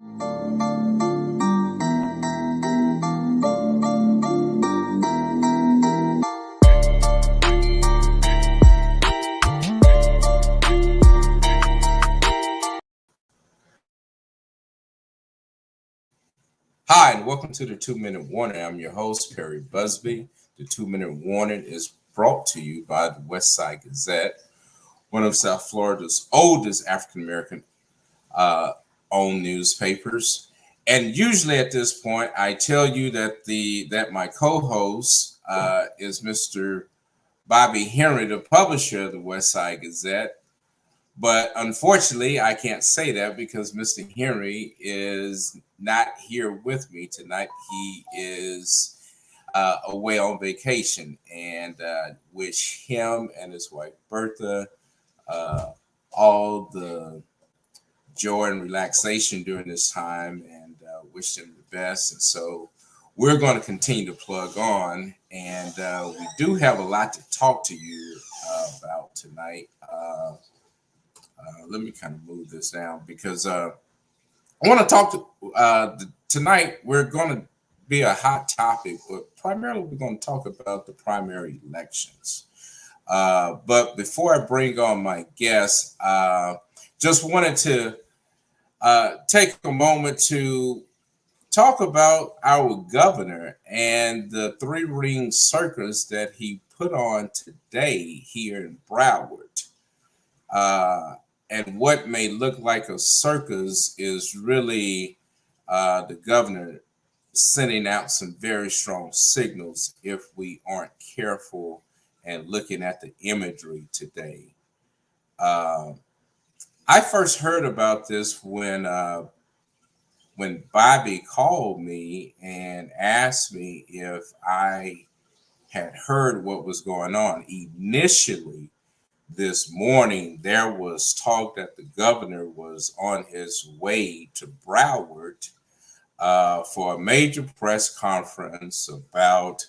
Hi, and welcome to the 2-Minute Warning. I'm your host, Perry Busby. The 2-Minute Warning is brought to you by the West Side Gazette, one of South Florida's oldest African-American owned newspapers. And usually at this point, I tell you that my co-host is Mr. Bobby Henry, the publisher of the West Side Gazette. But unfortunately, I can't say that because Mr. Henry is not here with me tonight. He is away on vacation, and wish him and his wife Bertha all the joy and relaxation during this time, and wish them the best. And so we're going to continue to plug on, and we do have a lot to talk to you about tonight. Let me kind of move this down because I want to talk to tonight. We're going to be a hot topic, but primarily we're going to talk about the primary elections. But before I bring on my guest, just wanted to take a moment to talk about our governor and the three-ring circus that he put on today here in Broward. And what may look like a circus is really the governor sending out some very strong signals if we aren't careful and looking at the imagery today. I first heard about this when Bobby called me and asked me if I had heard what was going on. Initially, this morning, there was talk that the governor was on his way to Broward for a major press conference about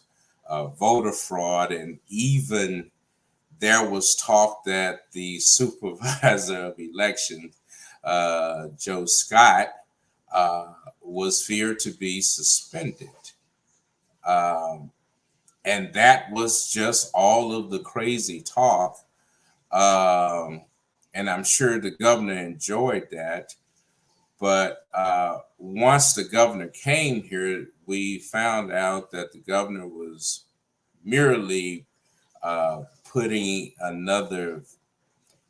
voter fraud, and even there was talk that the supervisor of election, Joe Scott, was feared to be suspended. And that was just all of the crazy talk. And I'm sure the governor enjoyed that. But once the governor came here, we found out that the governor was merely putting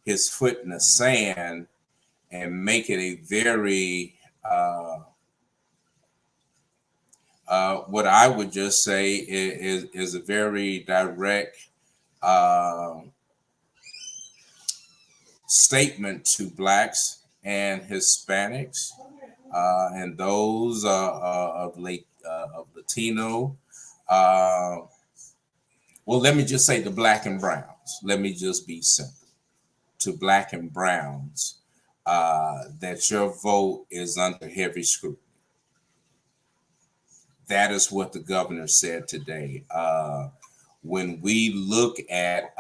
his foot in the sand and making a very, what I would just say is a very direct statement to Blacks and Hispanics and those of Latino. Well, let me just say the Black and Browns. Let me just be simple. To Black and Browns, that your vote is under heavy scrutiny. That is what the governor said today. When we look at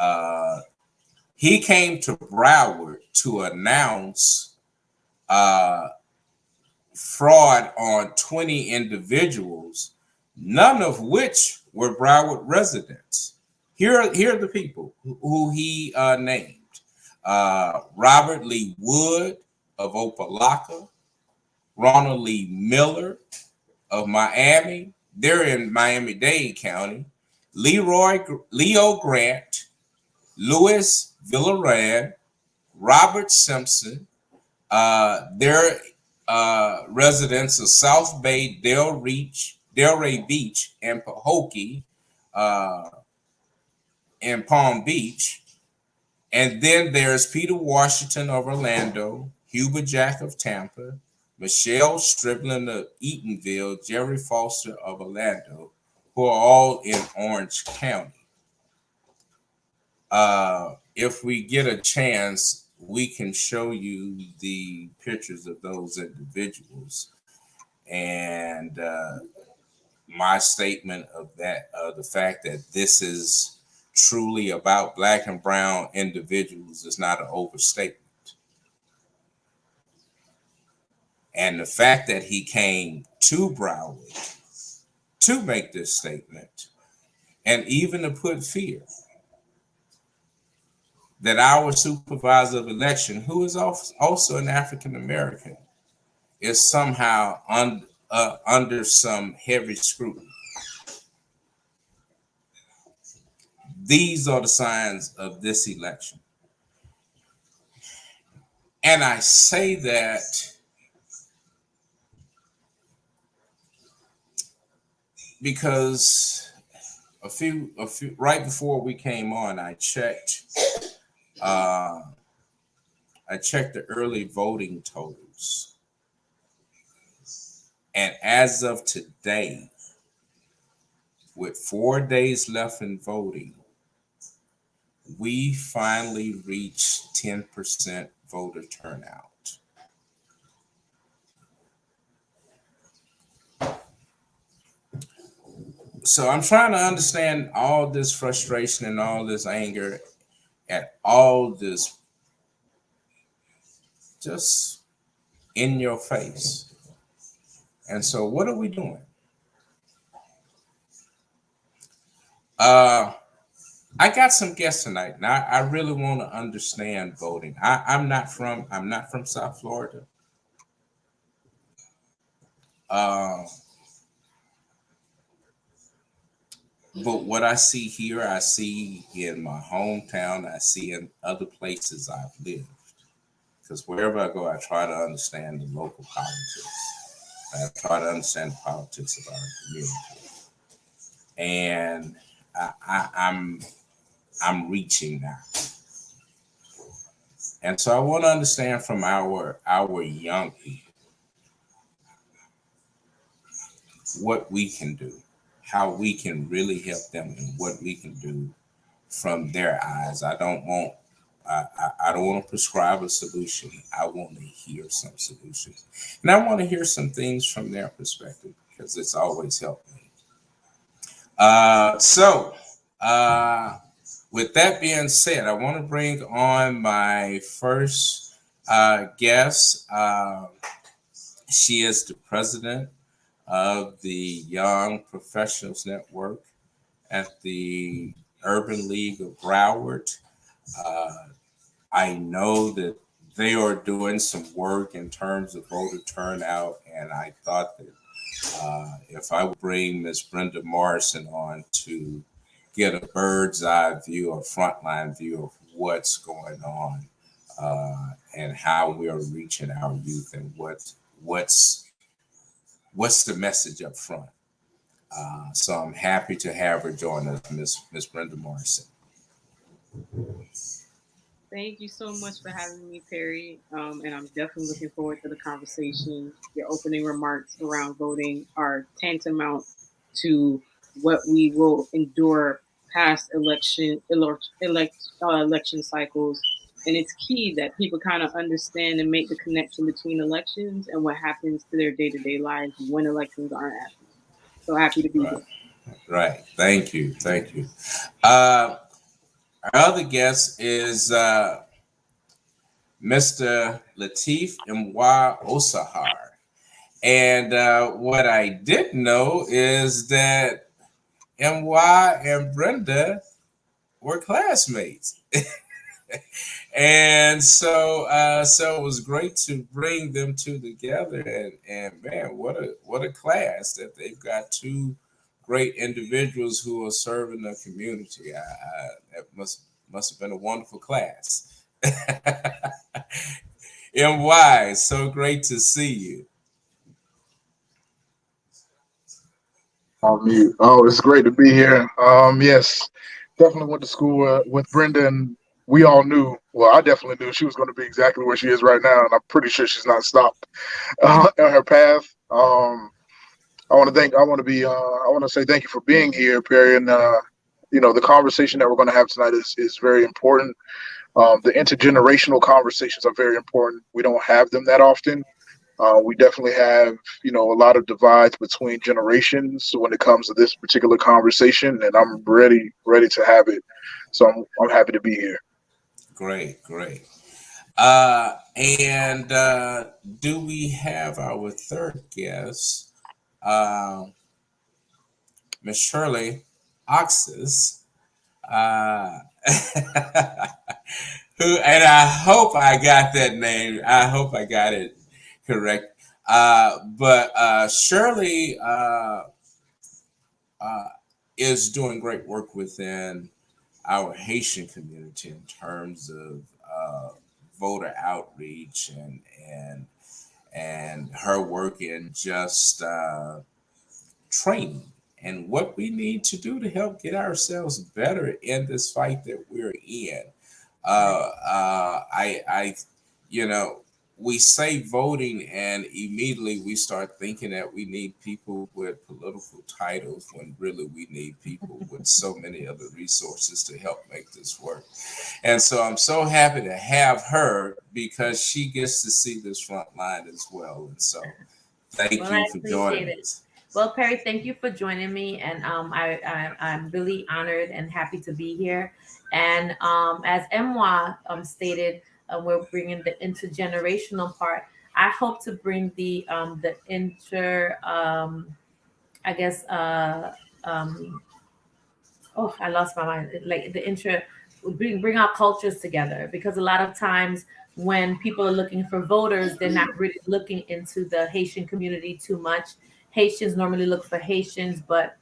he came to Broward to announce fraud on 20 individuals, none of which were Broward residents. Here are the people who he named. Robert Lee Wood of Opelika, Ronald Lee Miller of Miami. They're in Miami-Dade County. Leo Grant, Louis Villaran, Robert Simpson. They're residents of South Bay, Delray Beach, and Pahokee, and Palm Beach. And then there's Peter Washington of Orlando, Hubert Jack of Tampa, Michelle Strickland of Eatonville, Jerry Foster of Orlando, who are all in Orange County. If we get a chance, we can show you the pictures of those individuals. And my statement of that, the fact that this is truly about Black and brown individuals is not an overstatement. And the fact that he came to Broward to make this statement and even to put fear that our supervisor of election, who is also an African American, is somehow under some heavy scrutiny. These are the signs of this election. And I say that because a few right before we came on, I checked the early voting totals. And as of today, with 4 days left in voting, we finally reached 10% voter turnout. So I'm trying to understand all this frustration and all this anger and all this just in your face. And so what are we doing? I got some guests tonight. Now I really want to understand voting. I'm not from South Florida. But what I see here, I see in my hometown, I see in other places I've lived. Because wherever I go, I try to understand the local politics. I try to understand the politics of our community. And I'm reaching now. And so I want to understand from our young people what we can do, how we can really help them, and what we can do from their eyes. I don't want to prescribe a solution. I want to hear some solutions. And I want to hear some things from their perspective because it's always helped me. With that being said, I want to bring on my first guest. She is the president of the Young Professionals Network at the Urban League of Broward. I know that they are doing some work in terms of voter turnout, and I thought that if I would bring Ms. Brenda Morrison on to get a bird's eye view, a frontline view of what's going on and how we are reaching our youth and what's the message up front. So I'm happy to have her join us, Miss Brenda Morrison. Thank you so much for having me, Perry. And I'm definitely looking forward to the conversation. Your opening remarks around voting are tantamount to what we will endure past election cycles. And it's key that people kind of understand and make the connection between elections and what happens to their day-to-day lives when elections aren't happening. So happy to be here. Right. Thank you. Our other guest is Mr. Latif Mwa Osahar. And what I didn't know is that Mwa and Brenda were classmates. And so it was great to bring them two together, and man, what a class that they've got two great individuals who are serving the community. That must have been a wonderful class. MY, so great to see you. Oh, it's great to be here. Yes, definitely went to school with Brenda, and we all knew. Well, I definitely knew she was going to be exactly where she is right now, and I'm pretty sure she's not stopped on her path. I want to say thank you for being here, Perry. And the conversation that we're going to have tonight is very important. The intergenerational conversations are very important. We don't have them that often. We definitely have, a lot of divides between generations when it comes to this particular conversation, and I'm ready to have it. So I'm happy to be here. Great. And do we have our third guest, Miss Shirley Oxis? Uh, who, and I hope I got that name. I hope I got it correct. But Shirley uh, is doing great work within our Haitian community in terms of voter outreach and her work in just training and what we need to do to help get ourselves better in this fight that we're in. I, you know, we say voting, and immediately we start thinking that we need people with political titles when really we need people with so many other resources to help make this work. And so I'm so happy to have her because she gets to see this front line as well. And so thank Well, you I for appreciate joining it. us. Well, Perry, thank you for joining me, and I'm really honored and happy to be here. And as Emwa stated, we're bringing the intergenerational part. I hope to bring the inter I guess oh, I lost my mind. Like the intro, bring our cultures together, because a lot of times when people are looking for voters, they're not really looking into the Haitian community too much. Haitians normally look for Haitians, but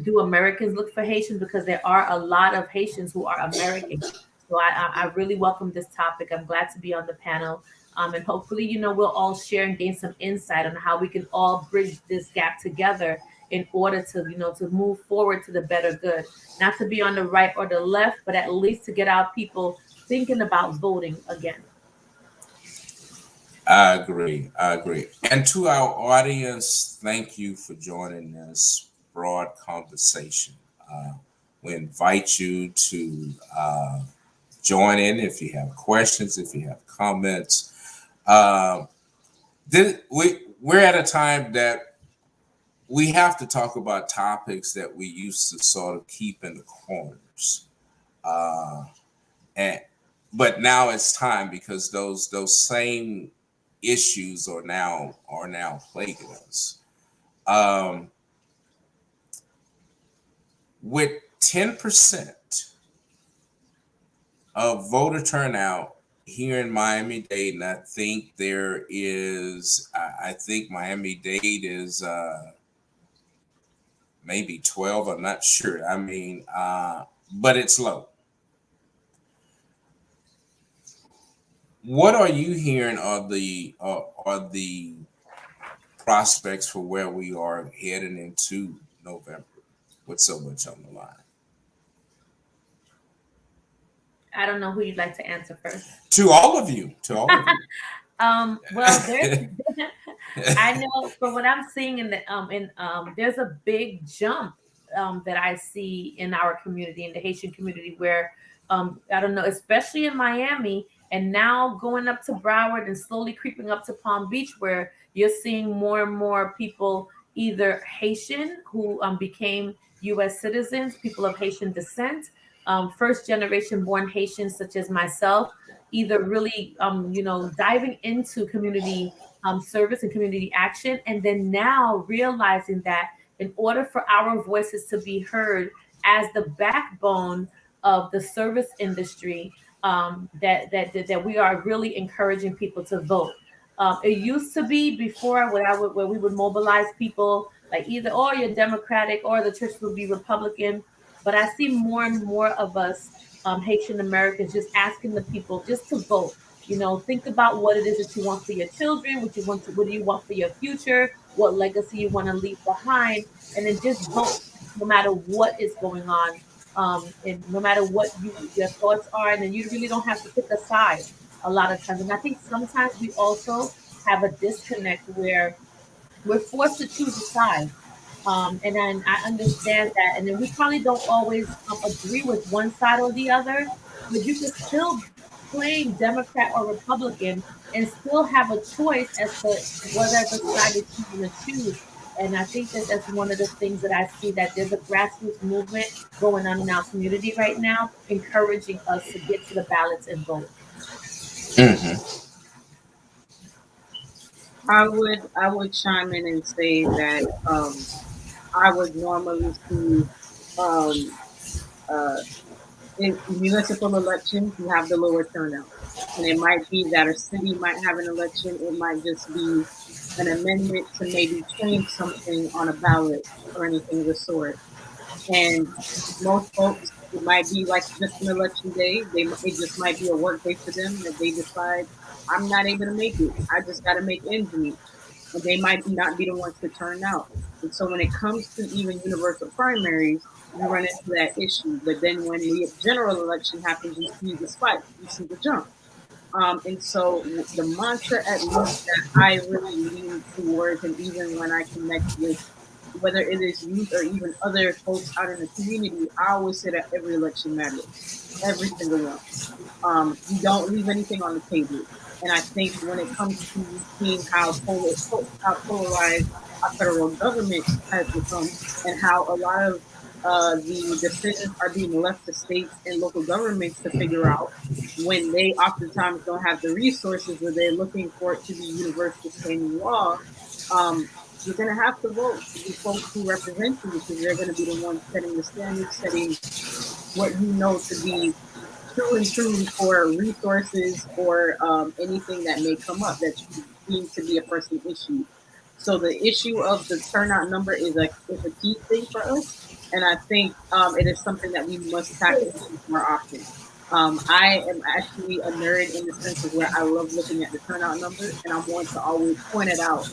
do Americans look for Haitians? Because there are a lot of Haitians who are American. So I really welcome this topic. I'm glad to be on the panel. And hopefully, we'll all share and gain some insight on how we can all bridge this gap together in order to move forward to the better good, not to be on the right or the left, but at least to get our people thinking about voting again. I agree. I agree. And to our audience, thank you for joining this broad conversation. Uh, we invite you to join in if you have questions, if you have comments. Uh, we're at a time that we have to talk about topics that we used to sort of keep in the corners. Uh, and but now it's time because those same issues are now plaguing us. Um, with 10% of voter turnout here in Miami-Dade, and I think I think Miami-Dade is maybe 12. I'm not sure. I mean, but it's low. What are you hearing are the prospects for where we are heading into November with so much on the line? I don't know who you'd like to answer first. To all of you, to all of Well, you. I know from what I'm seeing there's a big jump that I see in our community, in the Haitian community, where I don't know, especially in Miami, and now going up to Broward and slowly creeping up to Palm Beach, where you're seeing more and more people, either Haitian who became U.S. citizens, people of Haitian descent, first generation born Haitians such as myself, either really diving into community service and community action, and then now realizing that in order for our voices to be heard as the backbone of the service industry, that we are really encouraging people to vote. It used to be before where we would mobilize people like either or you're Democratic or the church would be Republican, but I see more and more of us Haitian Americans just asking the people just to vote. Think about what it is that you want for your children, what do you want for your future, what legacy you want to leave behind, and then just vote no matter what is going on, and no matter what your thoughts are, and then you really don't have to pick a side a lot of times. And I think sometimes we also have a disconnect where we're forced to choose a side. And then I understand that. And then we probably don't always agree with one side or the other, but you can still claim Democrat or Republican and still have a choice as to whatever side that you want to choose. And I think that that's one of the things that I see, that there's a grassroots movement going on in our community right now, encouraging us to get to the ballots and vote. Mhm. I would chime in and say that I would normally see um, uh, in municipal elections you have the lower turnout, and it might be that a city might have an election. It might just be an amendment to maybe change something on a ballot or anything of the sort. And most folks, it might be like just an election day. It just might be a work day for them that they decide I'm not able to make it. I just got to make ends meet, and they might not be the ones to turn out. And so when it comes to even universal primaries, you run into that issue. But then when the general election happens, you see the spike, you see the jump. And so the mantra, at least that I really lean towards, and even when I connect with whether it is youth or even other folks out in the community, I always say that every election matters, every single one. You don't leave anything on the table. And I think when it comes to seeing how polarized our federal government has become, and how a lot of the decisions are being left to states and local governments to figure out, when they oftentimes don't have the resources or they're looking for it to be universal standing law, you're going to have to vote for the folks who represent you, because they're going to be the ones setting the standards, setting what you know to be true and true for resources or anything that may come up that you deem to be a pressing issue. So the issue of the turnout number is a key thing for us, and I think it is something that we must tackle more often. I am actually a nerd in the sense of where I love looking at the turnout numbers, and I'm one to always point it out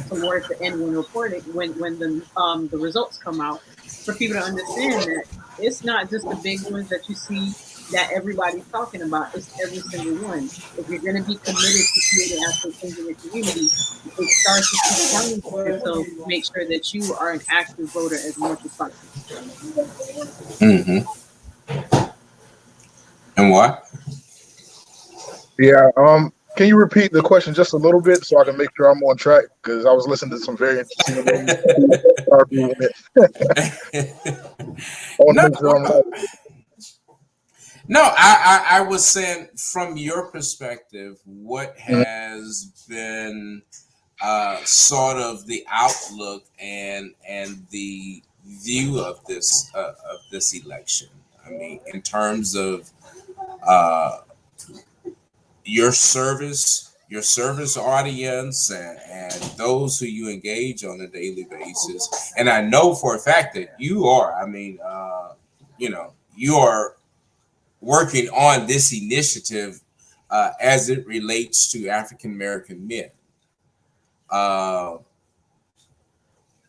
towards the end when reporting when the results come out, for people to understand that it's not just the big ones that you see that everybody's talking about. It's every single one. If you're going to be committed to creating actual change in your community, it starts with you counting for yourself to make sure that you are an active voter as much as possible. Mm-hmm. And what? Yeah. Can you repeat the question just a little bit so I can make sure I'm on track? Because I was listening to some very interesting things. I want to No, make sure I'm right. no, I was saying from your perspective, what Mhm. has been sort of the outlook and the view of this election. I mean, in terms of uh, your service audience, and those who you engage on a daily basis. And I know for a fact that you are. I mean, you are working on this initiative as it relates to African American men. Uh,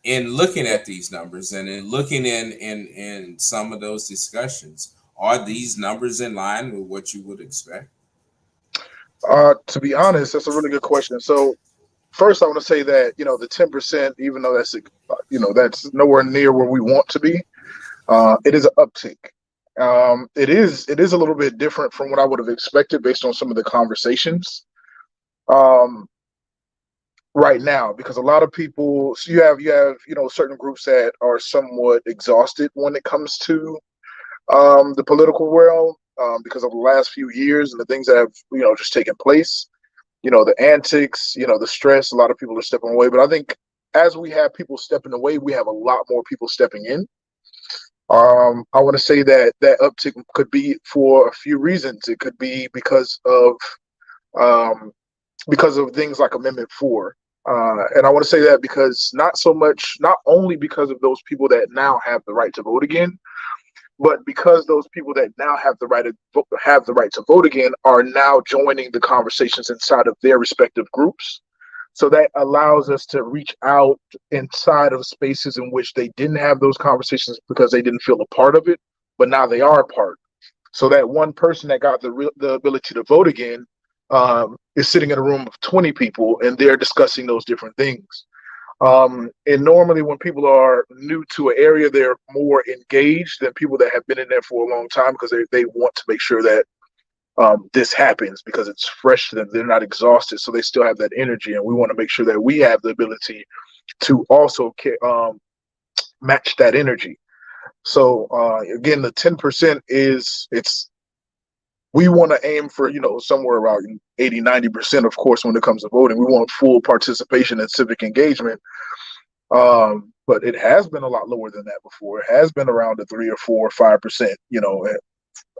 in looking at these numbers and in looking in some of those discussions, are these numbers in line with what you would expect? To be honest, that's a really good question. So first, I want to say that the 10%, even though that's nowhere near where we want to be, it is an uptick. It is a little bit different from what I would have expected based on some of the conversations um, right now, because a lot of people, so you have certain groups that are somewhat exhausted when it comes to the political realm, because of the last few years and the things that have just taken place. The antics, the stress. A lot of people are stepping away, but I think as we have people stepping away, we have a lot more people stepping in. I want to say that that uptick could be for a few reasons. It could be um, because of things like Amendment 4. And I want to say that because not only because of those people that now have the right to vote again, but because those people that now have the right to vote again are now joining the conversations inside of their respective groups. So that allows us to reach out inside of spaces in which they didn't have those conversations because they didn't feel a part of it, but now they are a part. So that one person that got the ability to vote again is sitting in a room of 20 people and they're discussing those different things. And normally when people are new to an area, they're more engaged than people that have been in there for a long time because they want to make sure that this happens because it's fresh to them. They're not exhausted, so they still have that energy. And we want to make sure that we have the ability to also match that energy. So again, the 10% we want to aim for, somewhere around 80-90%, of course, when it comes to voting. We want full participation and civic engagement. But it has been a lot lower than that before. It has been around the 3 or 4 or 5%,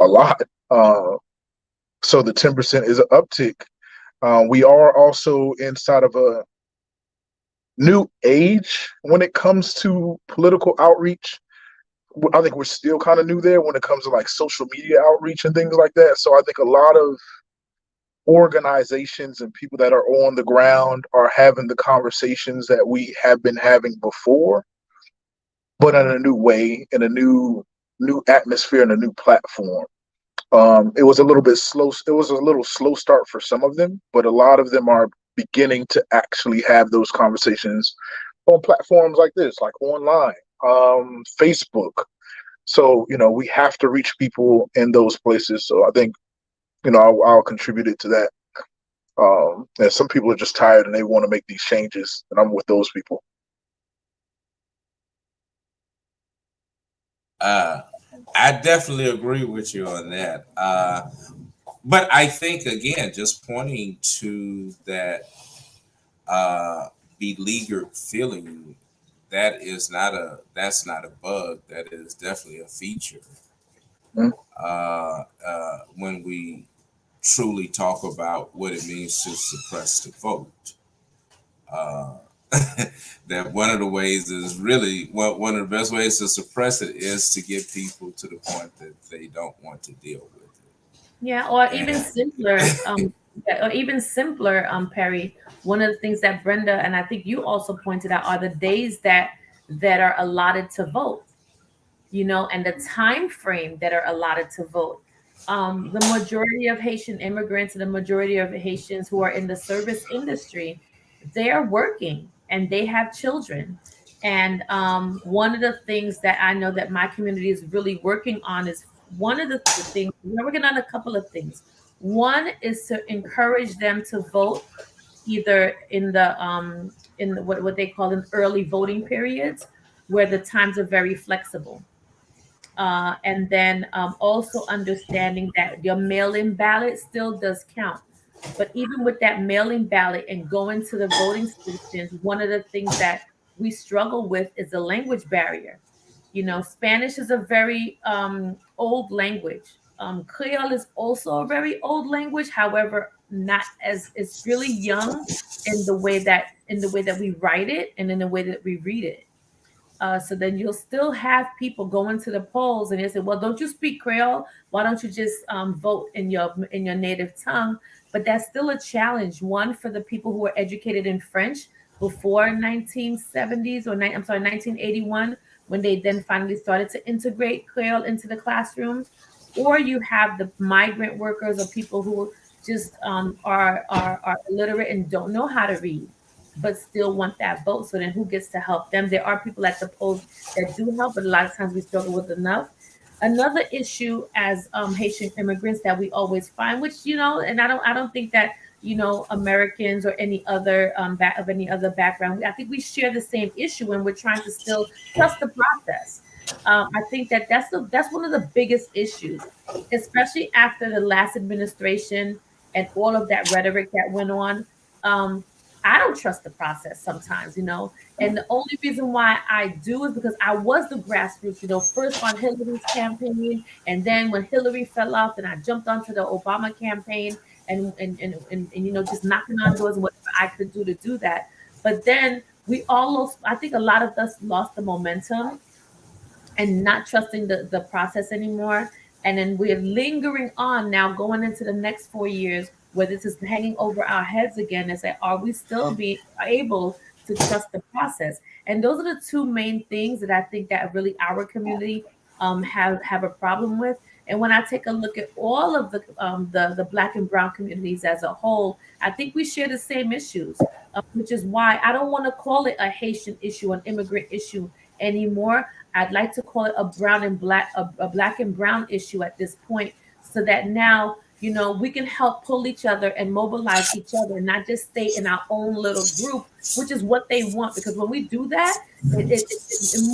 a lot. So the 10% is an uptick. We are also inside of a new age when it comes to political outreach. I think we're still kind of new there when it comes to like social media outreach and things like that. So I think a lot of organizations and people that are on the ground are having the conversations that we have been having before, but in a new way, in a new atmosphere and a new platform. It was a little bit slow. It was a little slow start for some of them, but a lot of them are beginning to actually have those conversations on platforms like this, like online, Facebook. So, we have to reach people in those places. So I think, I'll contribute it to that. And some people are just tired and they want to make these changes, and I'm with those people. I definitely agree with you on that. But I think, again, just pointing to that beleaguered feeling, that's not a bug. That is definitely a feature. When we truly talk about what it means to suppress the vote. That one of the ways is really one of the best ways to suppress it is to get people to the point that they don't want to deal with it. Yeah, or even simpler, Perry. One of the things that Brenda and I think you also pointed out are the days that are allotted to vote, and the time frame that are allotted to vote. The majority of Haitian immigrants and the majority of Haitians who are in the service industry, they are working and they have children. And one of the things that I know that my community is really working on is one of the things we're working on a couple of things. One is to encourage them to vote either in the what they call in early voting periods, where the times are very flexible. And then also understanding that your mail-in ballot still does count. But even with that mail-in ballot and going to the voting stations, one of the things that we struggle with is the language barrier. Spanish is a very old language. Creole is also a very old language. However, not as it's really young in the way that we write it and in the way that we read it. So then you'll still have people going to the polls and they say, well, don't you speak Creole? Why don't you just vote in your native tongue? But that's still a challenge. One, for the people who were educated in French before 1970s or 1981, when they then finally started to integrate Creole into the classrooms. Or you have the migrant workers or people who just are illiterate and don't know how to read, but still want that vote. So then who gets to help them? There are people at the polls that do help, but a lot of times we struggle with enough. Another issue as Haitian immigrants that we always find, which, and I don't think that, Americans or any other of any other background, I think we share the same issue and we're trying to still trust the process. I think that's one of the biggest issues, especially after the last administration and all of that rhetoric that went on. I don't trust the process sometimes, and the only reason why I do is because I was the grassroots, first on Hillary's campaign, and then when Hillary fell off, then I jumped onto the Obama campaign and just knocking on doors and whatever I could do to do that. But then we all lost, I think a lot of us lost the momentum and not trusting the process anymore. And then we're lingering on now going into the next 4 years where this is hanging over our heads again and say, are we still be able to trust the process? And those are the two main things that I think that really our community have a problem with. And when I take a look at all of the Black and Brown communities as a whole, I think we share the same issues, which is why I don't want to call it a Haitian issue, an immigrant issue anymore. I'd like to call it a Black and Brown issue at this point, so that now, we can help pull each other and mobilize each other, and not just stay in our own little group, which is what they want. Because when we do that, it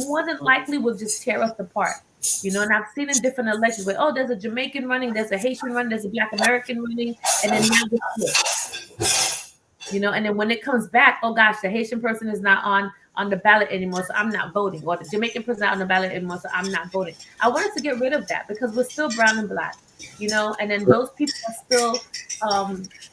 more than likely will just tear us apart. You know, and I've seen in different elections where, oh, there's a Jamaican running, there's a Haitian running, there's a Black American running, and then now the switch. You know, and then when it comes back, oh gosh, the Haitian person is not on the ballot anymore, so I'm not voting. Or the Jamaican person not on the ballot anymore, so I'm not voting. I wanted to get rid of that because we're still brown and Black, you know, and then those people are still,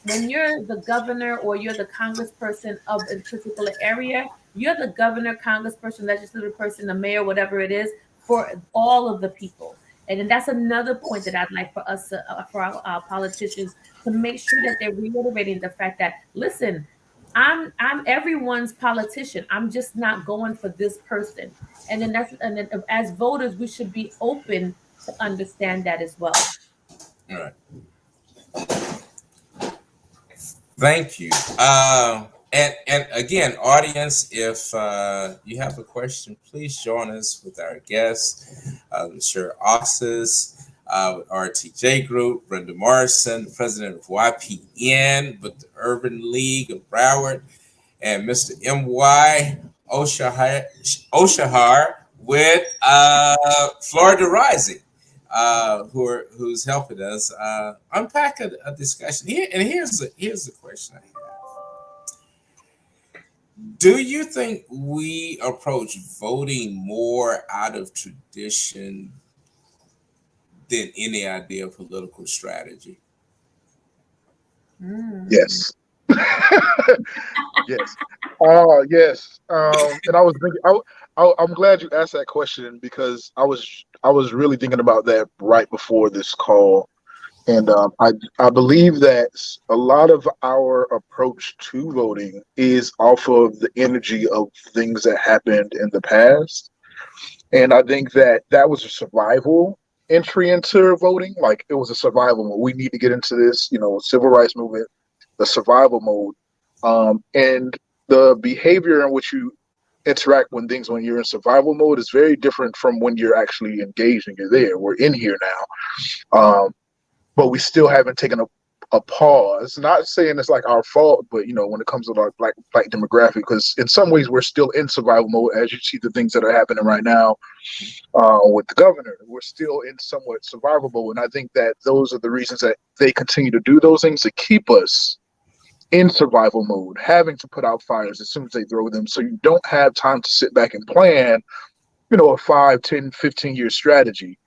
when you're the governor or you're the congressperson of a particular area, you're the governor, congressperson, legislative person, the mayor, whatever it is, for all of the people. And then that's another point that I'd like for us, for our politicians, to make sure that they're reiterating the fact that, listen, I'm everyone's politician. I'm just not going for this person. And then as voters, we should be open to understand that as well. All right. Thank you. And again, audience, if you have a question, please join us with our guest, Mr. Oxus, RTJ Group, Brenda Morrison, president of YPN with the Urban League of Broward, and Mr. M.Y. Oshahar with Florida Rising, who's helping us unpack a discussion. Here's the question I have. Do you think we approach voting more out of tradition than any idea of political strategy? Yes. Yes. Yes. And I was thinking, I'm glad you asked that question because I was really thinking about that right before this call. And I believe that a lot of our approach to voting is off of the energy of things that happened in the past. And I think that was a survival entry into voting. Like it was a survival mode. We need to get into this, civil rights movement, the survival mode. And the behavior in which you interact when you're in survival mode is very different from when you're actually engaged and you're there. We're in here now. But we still haven't taken a pause. Not saying it's like our fault, but when it comes to our black demographic, because in some ways we're still in survival mode. As you see the things that are happening right now with the governor, we're still in somewhat survival mode. And I think that those are the reasons that they continue to do those things to keep us in survival mode, having to put out fires as soon as they throw them. So you don't have time to sit back and plan, a 5, 10, 15-year strategy.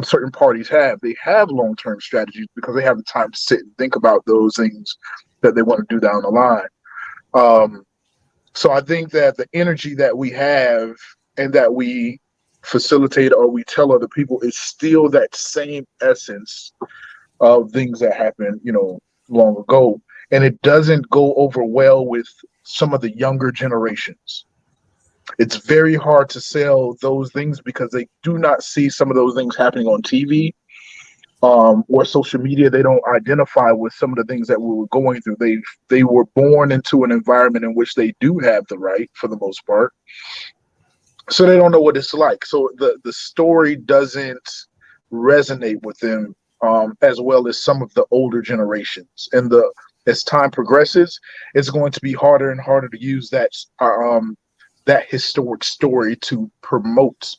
Certain parties they have long-term strategies because they have the time to sit and think about those things that they want to do down the line. So I think that the energy that we have and that we facilitate or we tell other people is still that same essence of things that happened, long ago. And it doesn't go over well with some of the younger generations. It's very hard to sell those things because they do not see some of those things happening on TV or social media. They don't identify with some of the things that we were going through. They were born into an environment in which they do have the right for the most part. So they don't know what it's like. So the story doesn't resonate with them as well as some of the older generations. And as time progresses, it's going to be harder and harder to use that historic story to promote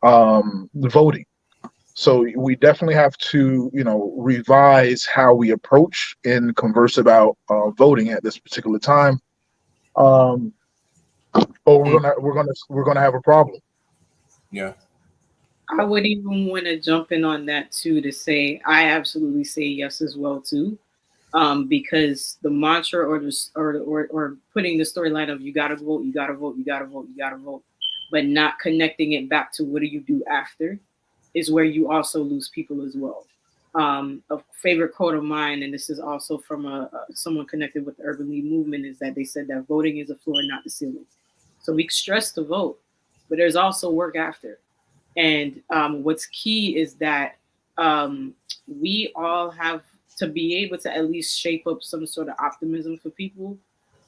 the voting. So we definitely have to, revise how we approach and converse about voting at this particular time. Or we're gonna have a problem. Yeah. I would even want to jump in on that too, to say I absolutely say yes as well too. Because the mantra or putting the storyline of you gotta vote, you gotta vote, you gotta vote, you gotta vote, but not connecting it back to what do you do after is where you also lose people as well. A favorite quote of mine, and this is also from someone connected with the Urban League movement, is that they said that voting is a floor, not the ceiling. So we stress to vote, but there's also work after. And what's key is that we all have to be able to at least shape up some sort of optimism for people.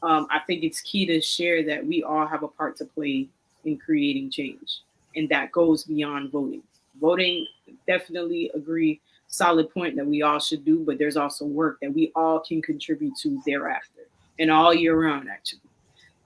I think it's key to share that we all have a part to play in creating change. And that goes beyond voting. Voting, definitely agree, solid point that we all should do, but there's also work that we all can contribute to thereafter and all year round, actually.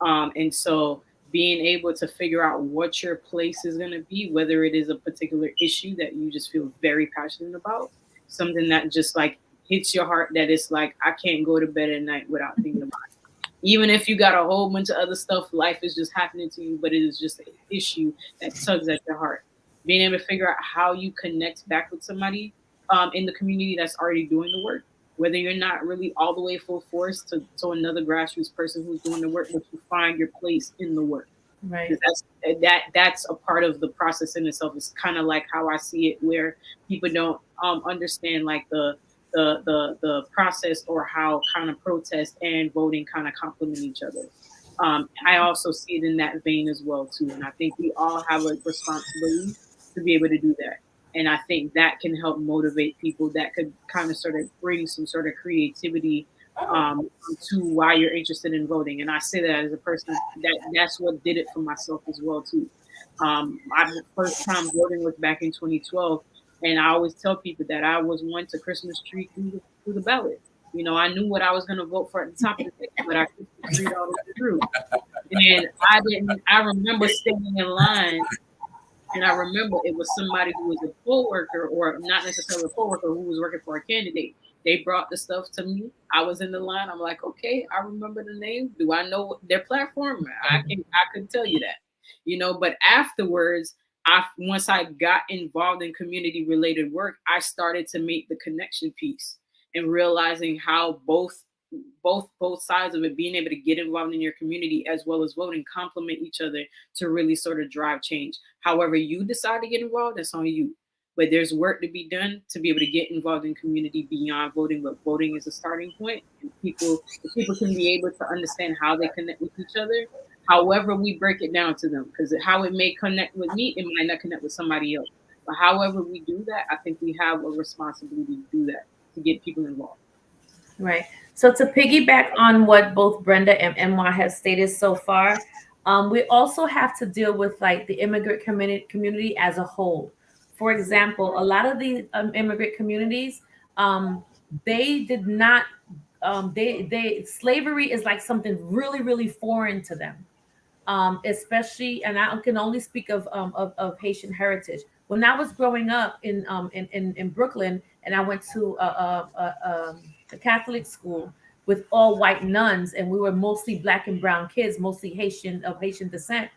And so being able to figure out what your place is going to be, whether it is a particular issue that you just feel very passionate about, something that just like hits your heart, that it's like, I can't go to bed at night without thinking about it. Even if you got a whole bunch of other stuff, life is just happening to you, but it is just an issue that tugs at your heart. Being able to figure out how you connect back with somebody in the community that's already doing the work, whether you're not really all the way full force to another grassroots person who's doing the work, but you find your place in the work. Right. That's a part of the process in itself. It's kind of like how I see it, where people don't understand like the process, or how kind of protest and voting kind of complement each other. I also see it in that vein as well too, and I think we all have a responsibility to be able to do that. And I think that can help motivate people. That could kind of sort of bring some sort of creativity to why you're interested in voting. And I say that as a person that's what did it for myself as well too. My first time voting was back in 2012, and I always tell people that I was one to Christmas tree through the ballot. You know, I knew what I was going to vote for at the top of the thing, but I couldn't read all the way through. And I remember standing in line, and I remember it was somebody who was a poll worker, or not necessarily a poll worker, who was working for a candidate. They brought the stuff to me. I was in the line. I'm like, okay, I remember the name. Do I know their platform? I could tell you that, you know. But afterwards, once I got involved in community related work, I started to make the connection piece, and realizing how both sides of it, being able to get involved in your community as well as voting, complement each other to really sort of drive change. However you decide to get involved, that's on you. But there's work to be done to be able to get involved in community beyond voting. But voting is a starting point, and people can be able to understand how they connect with each other. However we break it down to them, because how it may connect with me, it might not connect with somebody else. But however we do that, I think we have a responsibility to do that, to get people involved. Right. So to piggyback on what both Brenda and Emma have stated so far, we also have to deal with like the immigrant community as a whole. For example, a lot of the immigrant communities, they did not, slavery is like something really, really foreign to them. Especially, and I can only speak of Haitian heritage. When I was growing up in Brooklyn, and I went to a Catholic school with all white nuns, and we were mostly Black and brown kids, mostly Haitian descent,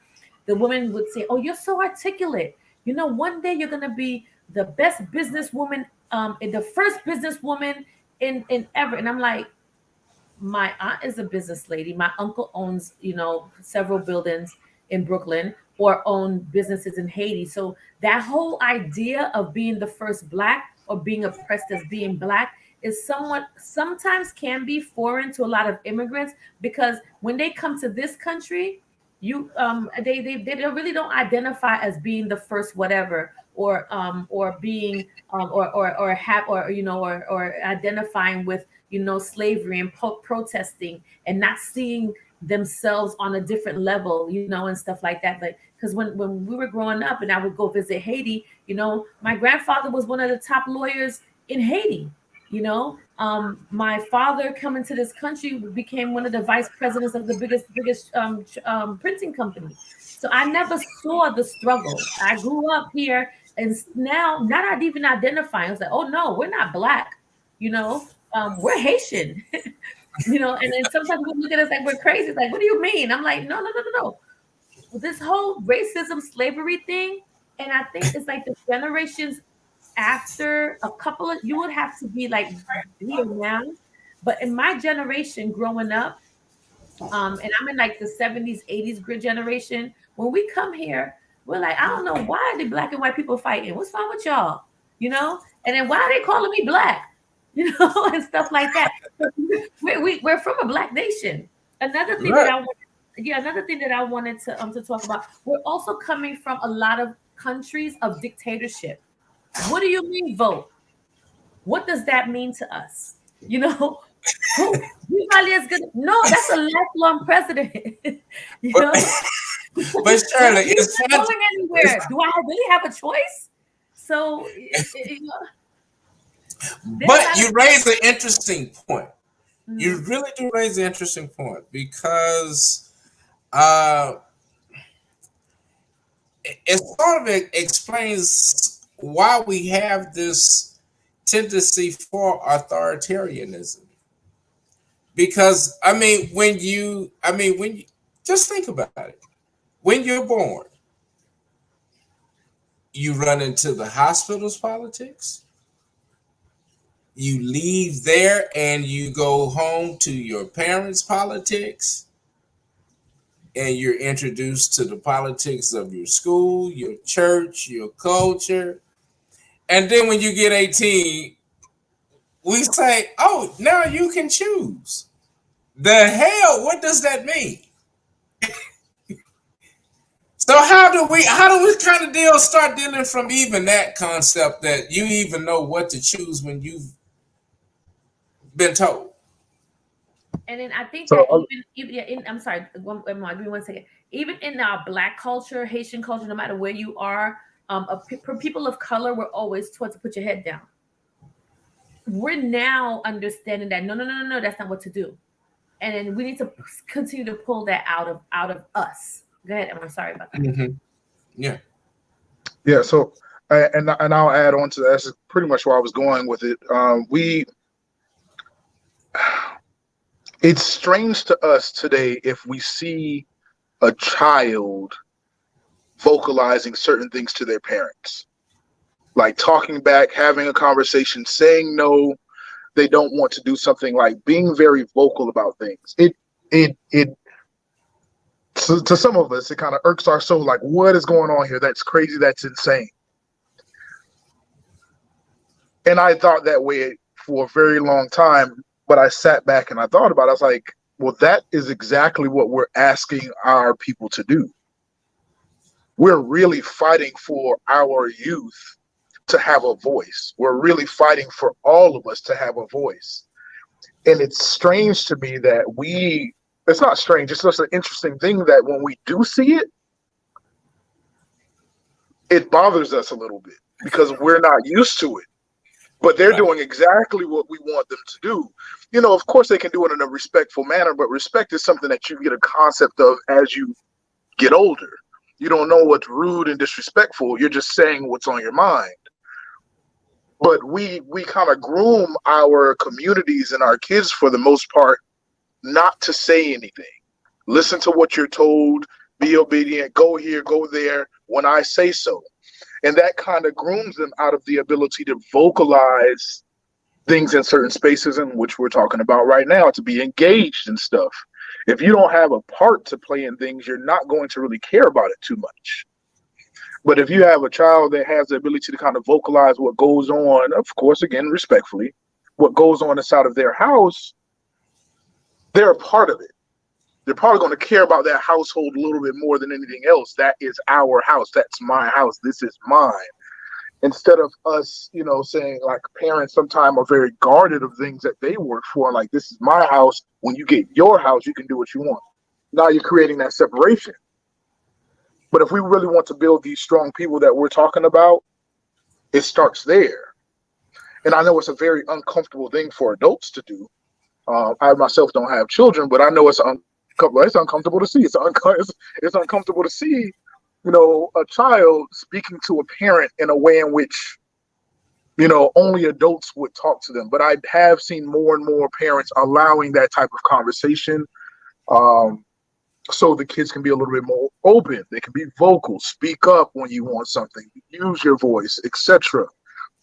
the women would say, "Oh, you're so articulate. You know, one day you're gonna be the best businesswoman, the first businesswoman in ever." And I'm like, my aunt is a business lady. My uncle owns, several buildings in Brooklyn, or own businesses in Haiti. So that whole idea of being the first Black, or being oppressed as being Black, is sometimes can be foreign to a lot of immigrants, because when they come to this country, they really don't identify as being the first whatever, or being or identifying with slavery and protesting, and not seeing themselves on a different level, and stuff like that. Like, because when we were growing up and I would go visit Haiti, my grandfather was one of the top lawyers in Haiti. My father coming to this country became one of the vice presidents of the biggest printing company. So I never saw the struggle. I grew up here, and now not even identifying. I was like, oh no, we're not Black. We're Haitian. And then sometimes we look at us like we're crazy. It's like, what do you mean? I'm like, no. This whole racism, slavery thing, and I think it's like the generations after a couple of, you would have to be like here now, but in my generation growing up, and I'm in like the 70s, 80s grid generation, when we come here, we're like, I don't know why the Black and white people fighting. What's wrong with y'all? And then why are they calling me Black? And stuff like that. We're from a Black nation. Another thing that I wanted to talk about, we're also coming from a lot of countries of dictatorship. What do you mean vote? What does that mean to us? No, that's a lifelong president. But Shirley, it's going anywhere. Do I really have a choice? So, but you raise an interesting point. You really do raise an interesting point, because it sort of explains why we have this tendency for authoritarianism. Because when you just think about it, when you're born, you run into the hospital's politics. You leave there and you go home to your parents' politics, and you're introduced to the politics of your school, your church, your culture. And then when you get 18, we say, oh, now you can choose. The hell, what does that mean? So how do we kind of start dealing from even that concept that you even know what to choose when you've been told? And then I think that So I'm sorry, give me 1 second. Even in our Black culture, Haitian culture, no matter where you are, for people of color, we're always taught to put your head down. We're now understanding that no, that's not what to do, and then we need to continue to pull that out of us. Go ahead, I'm sorry about that. Mm-hmm. Yeah. yeah, so and I'll add on to that. That's pretty much where I was going with it. It's strange to us today if we see a child vocalizing certain things to their parents, like talking back, having a conversation, saying no, they don't want to do something, like being very vocal about things. To some of us, it kind of irks our soul. Like, what is going on here? That's crazy. That's insane. And I thought that way for a very long time, but I sat back and I thought about it. I was like, well, that is exactly what we're asking our people to do. We're really fighting for our youth to have a voice. We're really fighting for all of us to have a voice. And it's strange to me that it's not strange, it's just an interesting thing that when we do see it, it bothers us a little bit because we're not used to it. But they're doing exactly what we want them to do. You know, of course they can do it in a respectful manner, but respect is something that you get a concept of as you get older. You don't know what's rude and disrespectful. You're just saying what's on your mind. But we kind of groom our communities and our kids, for the most part, not to say anything. Listen to what you're told, be obedient, go here, go there when I say so. And that kind of grooms them out of the ability to vocalize things in certain spaces, in which we're talking about right now, to be engaged in stuff. If you don't have a part to play in things, you're not going to really care about it too much. But if you have a child that has the ability to kind of vocalize what goes on, of course, again, respectfully, what goes on inside of their house, they're a part of it. They're probably going to care about that household a little bit more than anything else. That is our house. That's my house. This is mine. Instead of us, saying, like, parents sometimes are very guarded of things that they work for. Like, this is my house. When you get your house, you can do what you want. Now you're creating that separation. But if we really want to build these strong people that we're talking about, it starts there. And I know it's a very uncomfortable thing for adults to do. I myself don't have children, but I know it's uncomfortable to see. It's uncomfortable to see, a child speaking to a parent in a way in which, only adults would talk to them. But I have seen more and more parents allowing that type of conversation, so the kids can be a little bit more open. They can be vocal, speak up when you want something, use your voice, etc.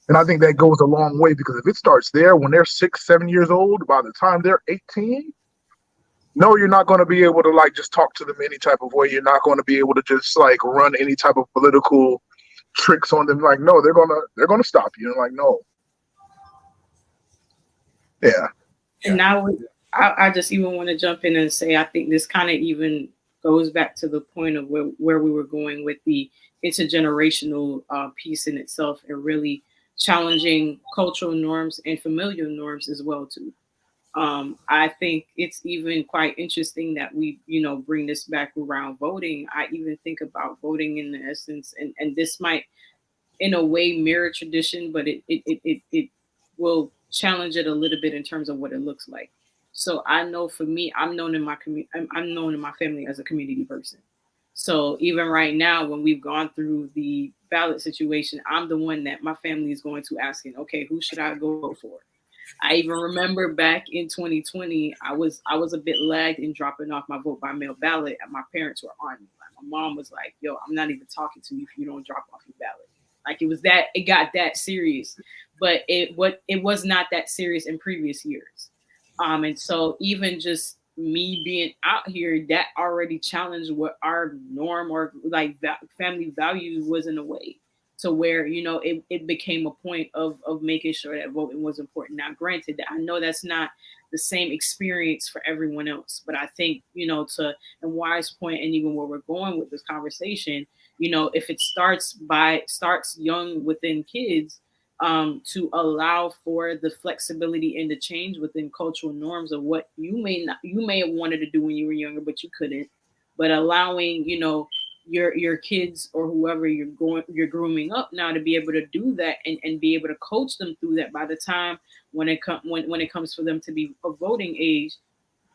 And I think that goes a long way, because if it starts there when they're 6, 7 years old, by the time they're 18, no, you're not going to be able to just talk to them any type of way. You're not going to be able to just run any type of political tricks on them. No, they're gonna stop you. And no. Yeah. And now I just even want to jump in and say, I think this kind of even goes back to the point of where we were going with the intergenerational piece in itself, and really challenging cultural norms and familial norms as well too. I think it's even quite interesting that we, bring this back around voting. I even think about voting in the essence, and this might, in a way, mirror tradition, but it will challenge it a little bit in terms of what it looks like. So I know for me, I'm known in my family as a community person. So even right now, when we've gone through the ballot situation, I'm the one that my family is going to asking, okay, who should I go vote for? I even remember back in 2020, I was a bit lagged in dropping off my vote by mail ballot, and my parents were on me. Like, my mom was like, "Yo, I'm not even talking to you if you don't drop off your ballot." Like it got that serious, but it was not that serious in previous years. And so even just me being out here, that already challenged what our norm or like family values was in a way, to where it became a point of making sure that voting was important. Now granted, that I know that's not the same experience for everyone else, but I think to and Wise point, and even where we're going with this conversation, if it starts young within kids, to allow for the flexibility and the change within cultural norms of what you may have wanted to do when you were younger but you couldn't, but allowing your kids or whoever you're grooming up now to be able to do that, and be able to coach them through that. By the time when it comes for them to be of voting age,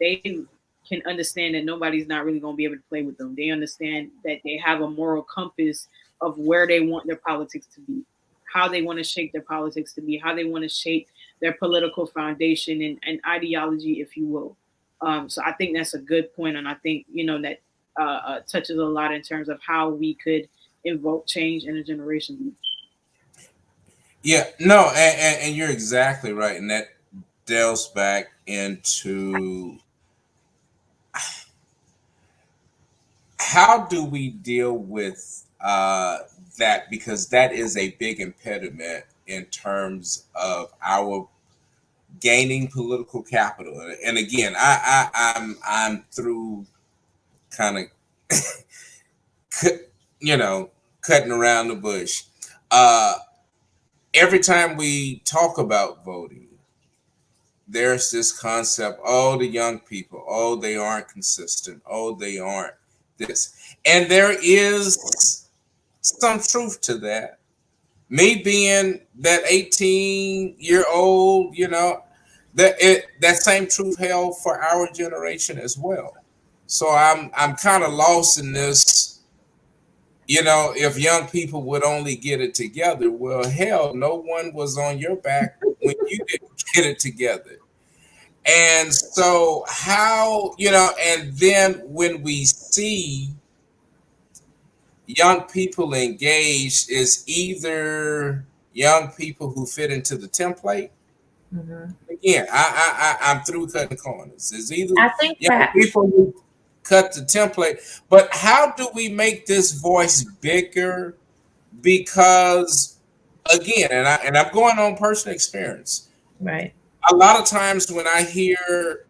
they can understand that nobody's not really going to be able to play with them. They understand that they have a moral compass of where they want their politics to be, how they want to shape their politics to be, how they want to shape their political foundation and ideology, if you will. So I think that's a good point, and I think that touches a lot in terms of how we could invoke change in a generation. Yeah, no, and you're exactly right, and that delves back into how do we deal with that, because that is a big impediment in terms of our gaining political capital. And again, I'm through kind of cutting around the bush. Every time we talk about voting, there's this concept, oh, the young people, oh, they aren't consistent, oh, they aren't this. And there is some truth to that. Me being that 18-year-old, that same truth held for our generation as well. So I'm kind of lost in this. If young people would only get it together, well, hell, no one was on your back when you didn't get it together. And so and then when we see young people engaged, is either young people who fit into the template. Mm-hmm. Again, I'm through cutting corners. It's either I think young people who cut the template, but how do we make this voice bigger? Because again, and I'm going on personal experience. Right. A lot of times when I hear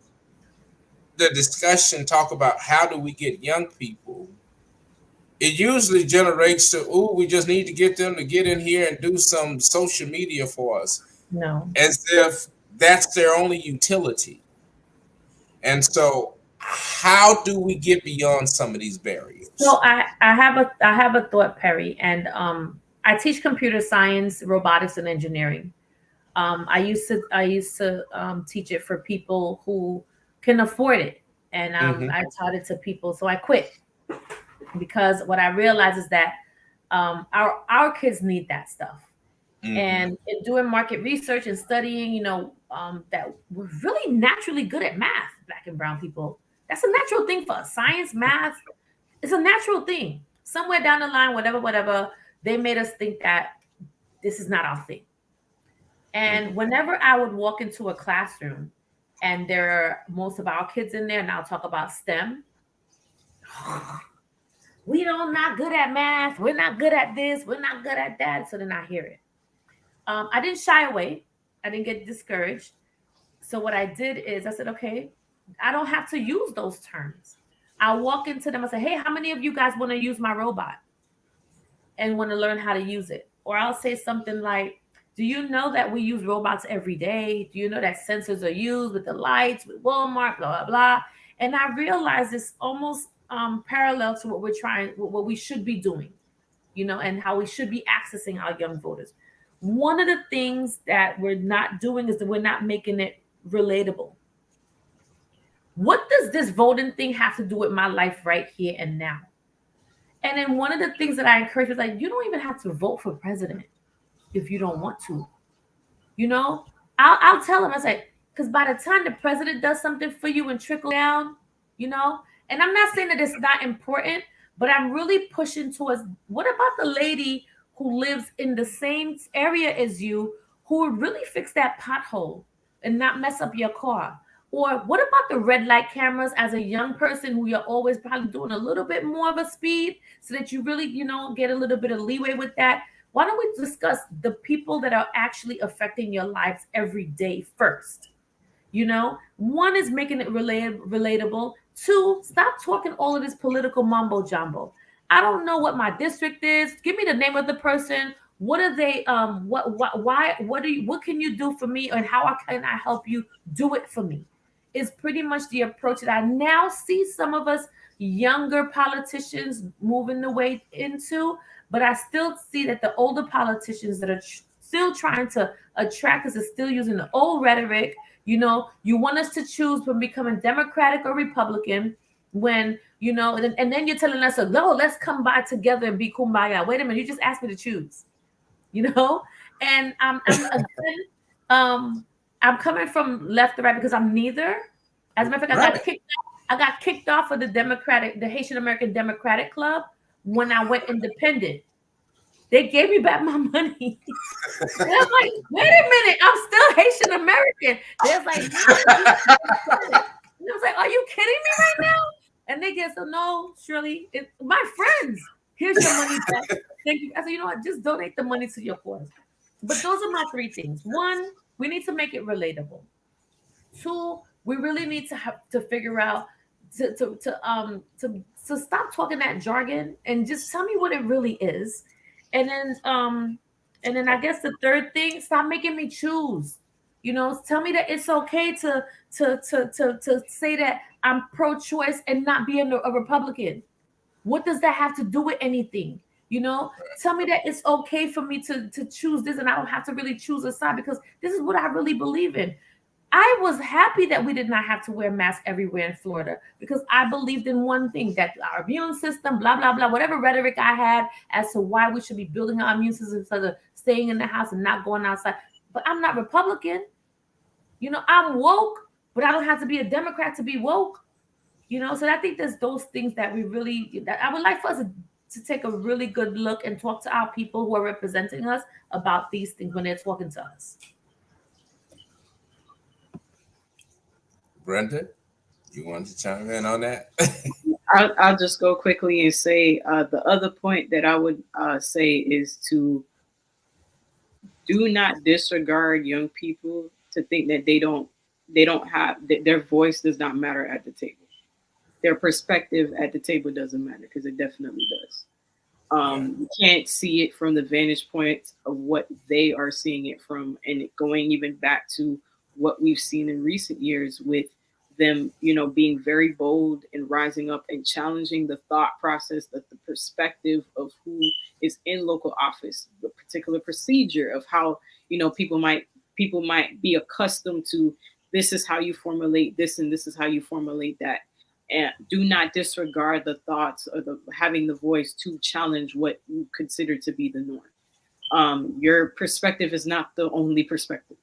the discussion talk about how do we get young people, it usually generates to, we just need to get them to get in here and do some social media for us. No. As if that's their only utility. And so how do we get beyond some of these barriers? So I have a thought, Perry, and I teach computer science, robotics, and engineering. I used to teach it for people who can afford it, and I taught it to people. So I quit because what I realized is that our kids need that stuff. Mm-hmm. And in doing market research and studying, that we're really naturally good at math, Black and brown people. That's a natural thing for us. Science, math, it's a natural thing. Somewhere down the line, whatever, they made us think that this is not our thing. And whenever I would walk into a classroom and there are most of our kids in there, and I'll talk about STEM, we don't not good at math. We're not good at this. We're not good at that. So then I hear it. I didn't shy away. I didn't get discouraged. So what I did is I said, okay, I don't have to use those terms. I'll walk into them and say, hey, how many of you guys want to use my robot and want to learn how to use it? Or I'll say something like, do you know that we use robots every day? Do you know that sensors are used with the lights, with Walmart, blah, blah, blah. And I realized it's almost parallel to what we should be doing, and how we should be accessing our young voters. One of the things that we're not doing is that we're not making it relatable. What does this voting thing have to do with my life right here and now? And then one of the things that I encourage is like, you don't even have to vote for president if you don't want to. You know, I'll tell them, I say, because by the time the president does something for you and trickle down, you know, and I'm not saying that it's not important, but I'm really pushing towards what about the lady who lives in the same area as you who would really fix that pothole and not mess up your car? Or what about the red light cameras as a young person who you're always probably doing a little bit more of a speed so that you really, you know, get a little bit of leeway with that? Why don't we discuss the people that are actually affecting your lives every day first? You know, one is making it relatable. Two, stop talking all of this political mumbo jumbo. I don't know what my district is. Give me the name of the person. What are they? What can you do for me, and how can I help you do it for me? Is pretty much the approach that I now see some of us younger politicians moving the way into, but I still see that the older politicians that are still trying to attract us are still using the old rhetoric. You know, you want us to choose from becoming Democratic or Republican when, you know, and then you're telling us, no, let's come by together and be kumbaya. Wait a minute, you just asked me to choose, you know? And I'm coming from left to right because I'm neither. As a matter of fact, I got kicked off of the Haitian American Democratic Club when I went independent. They gave me back my money. And I'm like, wait a minute, I'm still Haitian American. They're like, and I was like, are you kidding me right now? And they get, so no, Shirley, my friends, here's your money back. Thank you. I said, you know what, just donate the money to your cause. But those are my three things. One, we need to make it relatable. Two, we really need to have to figure out to stop talking that jargon and just tell me what it really is. And then I guess the third thing, stop making me choose. You know, tell me that it's okay to say that I'm pro-choice and not be a Republican. What does that have to do with anything? You know, tell me that it's okay for me to choose this and I don't have to really choose a side because this is what I really believe in. I was happy that we did not have to wear masks everywhere in Florida because I believed in one thing, that our immune system, blah, blah, blah, whatever rhetoric I had as to why we should be building our immune system instead of staying in the house and not going outside. But I'm not Republican. You know, I'm woke, but I don't have to be a Democrat to be woke. You know, so I think there's those things that I would like for us to take a really good look and talk to our people who are representing us about these things when they're talking to us. Brenda, you want to chime in on that? I'll just go quickly and say the other point that I would say is to do not disregard young people to think that they don't have their voice does not matter at the table. Their perspective at the table doesn't matter because it definitely does. You can't see it from the vantage point of what they are seeing it from, and going even back to what we've seen in recent years with them, you know, being very bold and rising up and challenging the thought process, that the perspective of who is in local office, the particular procedure of how, you know, people might be accustomed to, this is how you formulate this and this is how you formulate that. And do not disregard the thoughts or having the voice to challenge what you consider to be the norm. Your perspective is not the only perspective.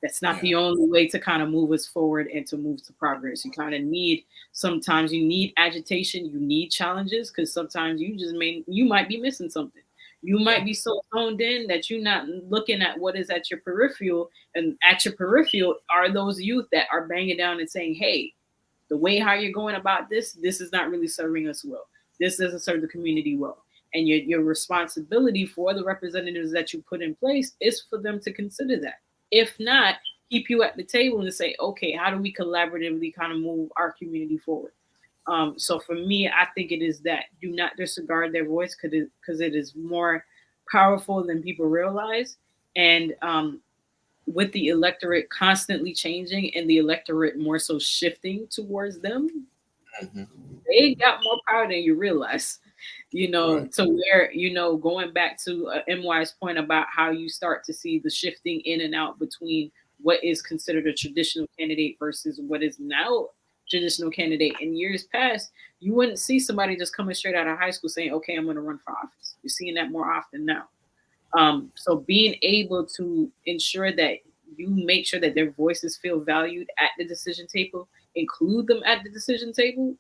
That's not the only way to kind of move us forward and to move to progress. You kind of sometimes you need agitation, you need challenges, because sometimes you might be missing something. You might be so honed in that you're not looking at what is at your peripheral, and at your peripheral are those youth that are banging down and saying, hey, the way how you're going about this is not really serving us well. This doesn't serve the community well. And your responsibility for the representatives that you put in place is for them to consider that. If not, keep you at the table and say, okay, how do we collaboratively kind of move our community forward? So for me, I think it is that do not disregard their voice because it is more powerful than people realize. And with the electorate constantly changing and the electorate more so shifting towards them, they got more power than you realize. You know, right. To where, you know, going back to MY's point about how you start to see the shifting in and out between what is considered a traditional candidate versus what is now traditional candidate. In years past, you wouldn't see somebody just coming straight out of high school saying, okay, I'm going to run for office. You're seeing that more often now. So being able to ensure that you make sure that their voices feel valued at the decision table, include them at the decision table,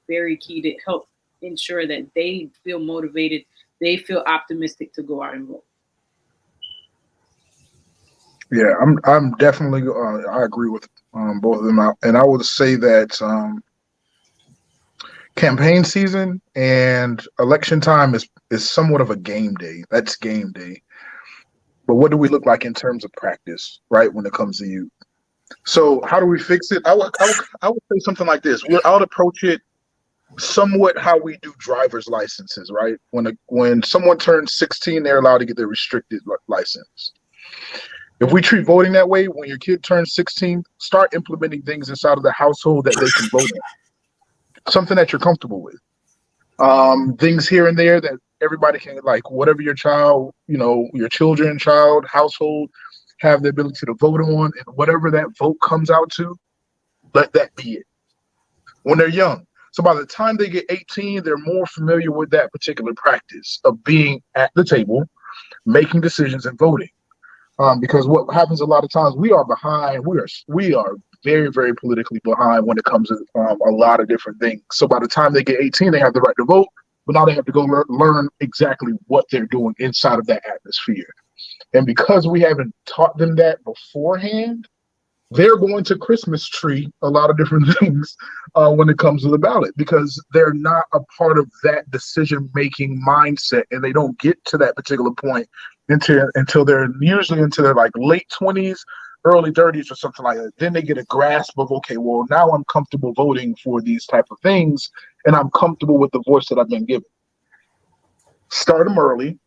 very key to help ensure that they feel motivated, they feel optimistic to go out and vote. Yeah, I'm definitely. I agree with both of them, and I would say that campaign season and election time is somewhat of a game day. That's game day. But what do we look like in terms of practice, right? When it comes to youth. So how do we fix it? I would say something like this. I would approach it somewhat how we do driver's licenses, right? When someone turns 16, they're allowed to get their restricted license. If we treat voting that way, when your kid turns 16, start implementing things inside of the household that they can vote on. Something that you're comfortable with. Things here and there that everybody can, like whatever your child, your children, child, household have the ability to vote on, and whatever that vote comes out to, let that be it. When they're young. So by the time they get 18, they're more familiar with that particular practice of being at the table, making decisions and voting. Because what happens a lot of times, we are behind. We are very, very politically behind when it comes to a lot of different things. So by the time they get 18, they have the right to vote, but now they have to go learn exactly what they're doing inside of that atmosphere. And because we haven't taught them that beforehand, they're going to Christmas tree a lot of different things when it comes to the ballot, because they're not a part of that decision-making mindset, and they don't get to that particular point until they're usually into their like late 20s, early 30s or something like that. Then they get a grasp of, okay, well, now I'm comfortable voting for these type of things, and I'm comfortable with the voice that I've been given. Start them early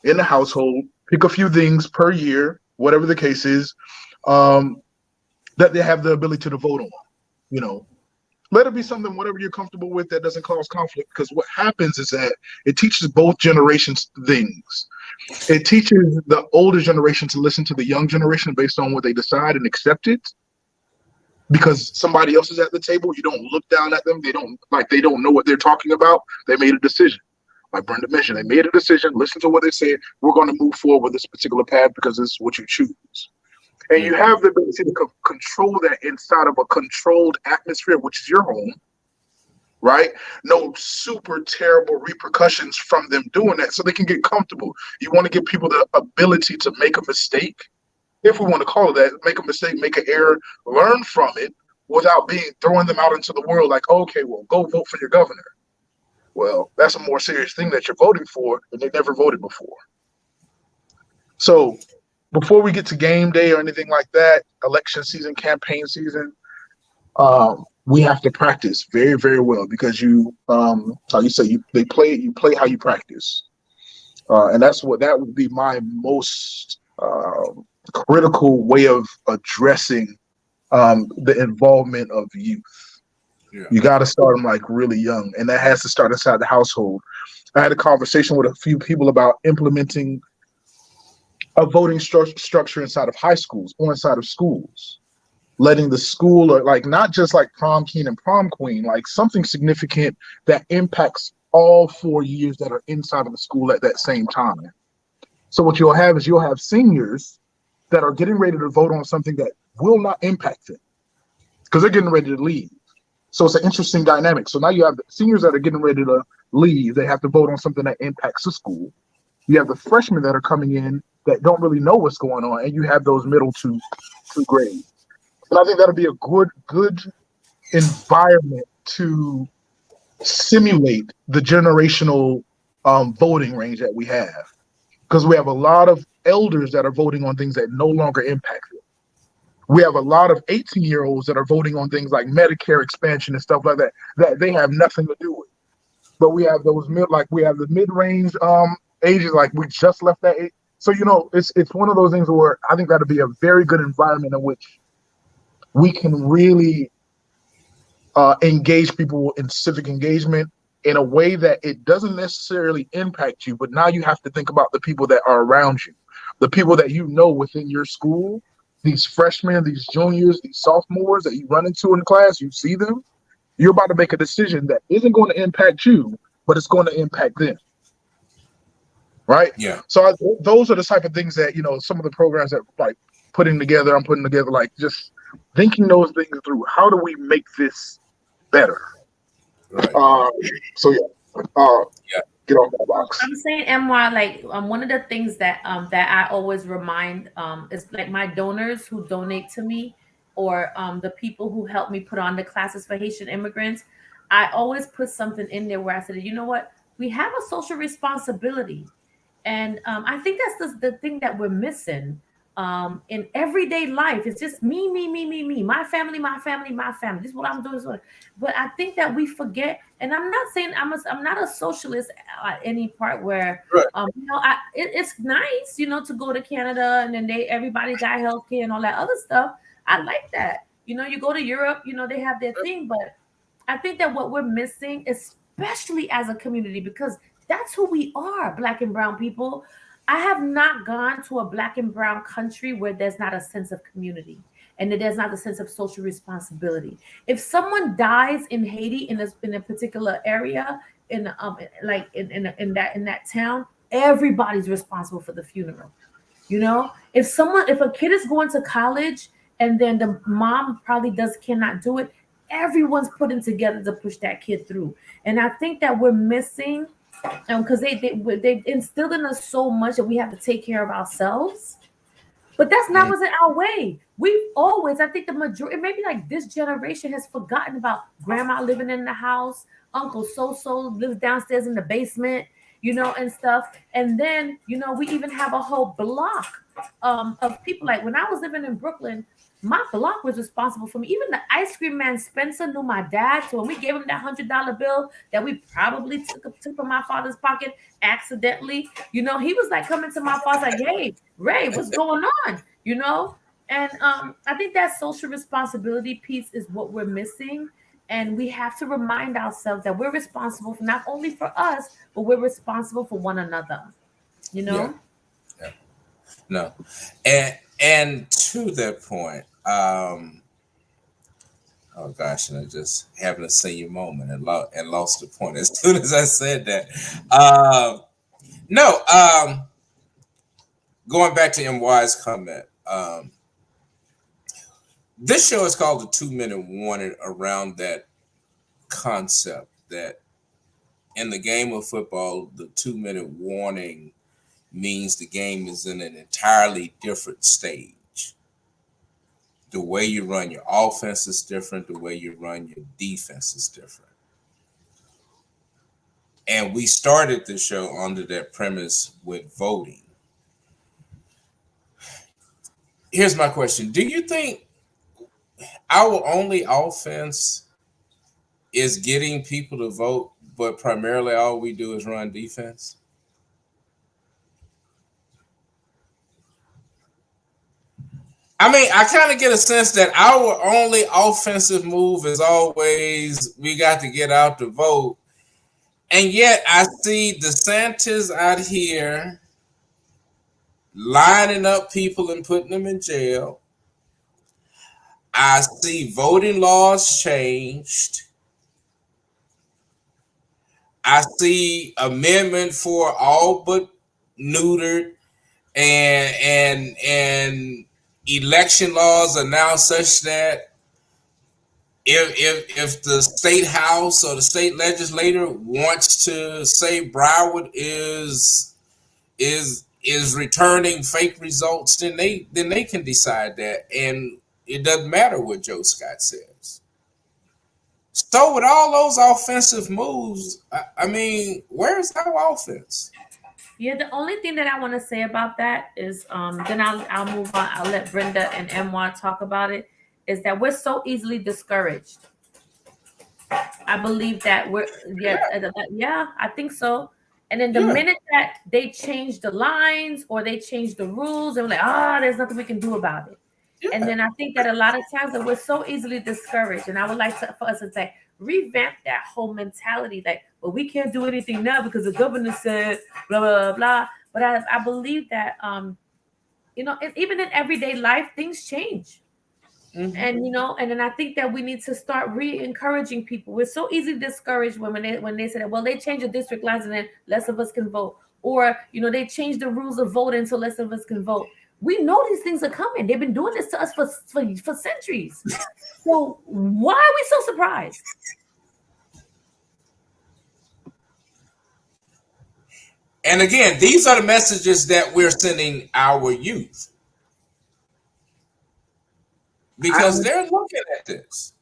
in the household, pick a few things per year, whatever the case is, that they have the ability to vote on. Let it be something, whatever you're comfortable with, that doesn't cause conflict, because what happens is that it teaches both generations things. It teaches the older generation to listen to the young generation based on what they decide and accept it. Because somebody else is at the table, you don't look down at them. They don't know what they're talking about. They made a decision. Like Brenda mentioned, they made a decision, listen to what they said. We're going to move forward with this particular path because this is what you choose. And you have the ability to control that inside of a controlled atmosphere, which is your home, right? No super terrible repercussions from them doing that, so they can get comfortable. You want to give people the ability to make a mistake, if we want to call it that, make a mistake, make an error, learn from it without throwing them out into the world like, okay, well, go vote for your governor. Well, that's a more serious thing that you're voting for, and they never voted before. So before we get to game day or anything like that, election season, campaign season, we have to practice very, very well, because how you say, you play how you practice, and that would be my most critical way of addressing the involvement of youth. Yeah. You got to start them like really young, and that has to start inside the household. I had a conversation with a few people about implementing a voting structure inside of high schools or inside of schools, letting the school, or like not just like prom king and prom queen, like something significant that impacts all 4 years that are inside of the school at that same time. So what you'll have seniors that are getting ready to vote on something that will not impact them because they're getting ready to leave. So it's an interesting dynamic. So now you have the seniors that are getting ready to leave. They have to vote on something that impacts the school. You have the freshmen that are coming in that don't really know what's going on, and you have those middle two grades. And I think that'll be a good environment to simulate the generational voting range that we have, because we have a lot of elders that are voting on things that no longer impact them. We have a lot of 18-year-olds that are voting on things like Medicare expansion and stuff like that they have nothing to do with. But we have those the mid-range ages, like we just left that age. So, it's one of those things where I think that'll be a very good environment in which we can really engage people in civic engagement in a way that it doesn't necessarily impact you, but now you have to think about the people that are around you, the people that within your school, these freshmen, these juniors, these sophomores that you run into in class, you see them, You're about to make a decision that isn't going to impact you, but it's going to impact them. Right. Yeah. So those are the type of things that, some of the programs that like I'm putting together, like just thinking those things through. How do we make this better? Right. So yeah. Yeah. Get off that box. I'm saying, MY, like one of the things that that I always remind is like my donors who donate to me, or the people who help me put on the classes for Haitian immigrants. I always put something in there where I said, you know what, we have a social responsibility. And I think that's the thing that we're missing in everyday life. It's just me, my family, my family, my family. This is what I'm doing. But I think that we forget. And I'm not saying I'm not a socialist at any part where, right. It's nice, to go to Canada and then everybody got healthcare and all that other stuff. I like that. You go to Europe, they have their thing. But I think that what we're missing, especially as a community, because that's who we are, Black and brown people. I have not gone to a Black and brown country where there's not a sense of community and that there's not a sense of social responsibility. If someone dies in Haiti in a particular area, in that town, everybody's responsible for the funeral. If a kid is going to college and then the mom probably cannot do it, everyone's putting together to push that kid through. And I think that we're missing, because they instilled in us so much that we have to take care of ourselves. But that's not wasn't our way. We've always, I think the majority, maybe like this generation has forgotten about grandma living in the house, Uncle So-so lives downstairs in the basement, and stuff. And then, we even have a whole block of people. Like when I was living in Brooklyn, my block was responsible for me. Even the ice cream man Spencer knew my dad. So when we gave him that $100 bill that we probably took from my father's pocket accidentally, he was like coming to my father like, "Hey, Ray, what's going on?" And I think that social responsibility piece is what we're missing. And we have to remind ourselves that we're responsible for not only for us, but we're responsible for one another. Yeah. No. And to that point, oh gosh, and I just having a senior moment and lost the point as soon as I said that. Going back to MY's comment, this show is called the 2-minute warning around that concept that in the game of football, the 2-minute warning means the game is in an entirely different stage. The way you run your offense is different. The way you run your defense is different. And we started the show under that premise with voting. Here's my question. Do you think our only offense is getting people to vote, but primarily all we do is run defense? I mean, I kind of get a sense that our only offensive move is always we got to get out to vote. And yet I see DeSantis out here lining up people and putting them in jail. I see voting laws changed. I see amendment for all but neutered and election laws are now such that if the state house or the state legislator wants to say Broward is returning fake results, then they can decide that, and it doesn't matter what Joe Scott says. So with all those offensive moves, I mean, where's our offense? Yeah, the only thing that I want to say about that is, then I'll move on. I'll let Brenda and M1 talk about it. Is that we're so easily discouraged. I believe that I think so. And then the minute that they change the lines or they change the rules, they're like, there's nothing we can do about it. Yeah. And then I think that a lot of times that we're so easily discouraged. And I would like for us to say, revamp that whole mentality that, well, we can't do anything now because the governor said blah, blah, blah. But I believe that, even in everyday life, things change. Mhm. And and then I think that we need to start re-encouraging people. We're so easy to discourage when they say that, well, they change the district lines and then less of us can vote, or they change the rules of voting so less of us can vote. We know these things are coming. They've been doing this to us for centuries. So why are we so surprised? And again, these are the messages that we're sending our youth because they're looking at this.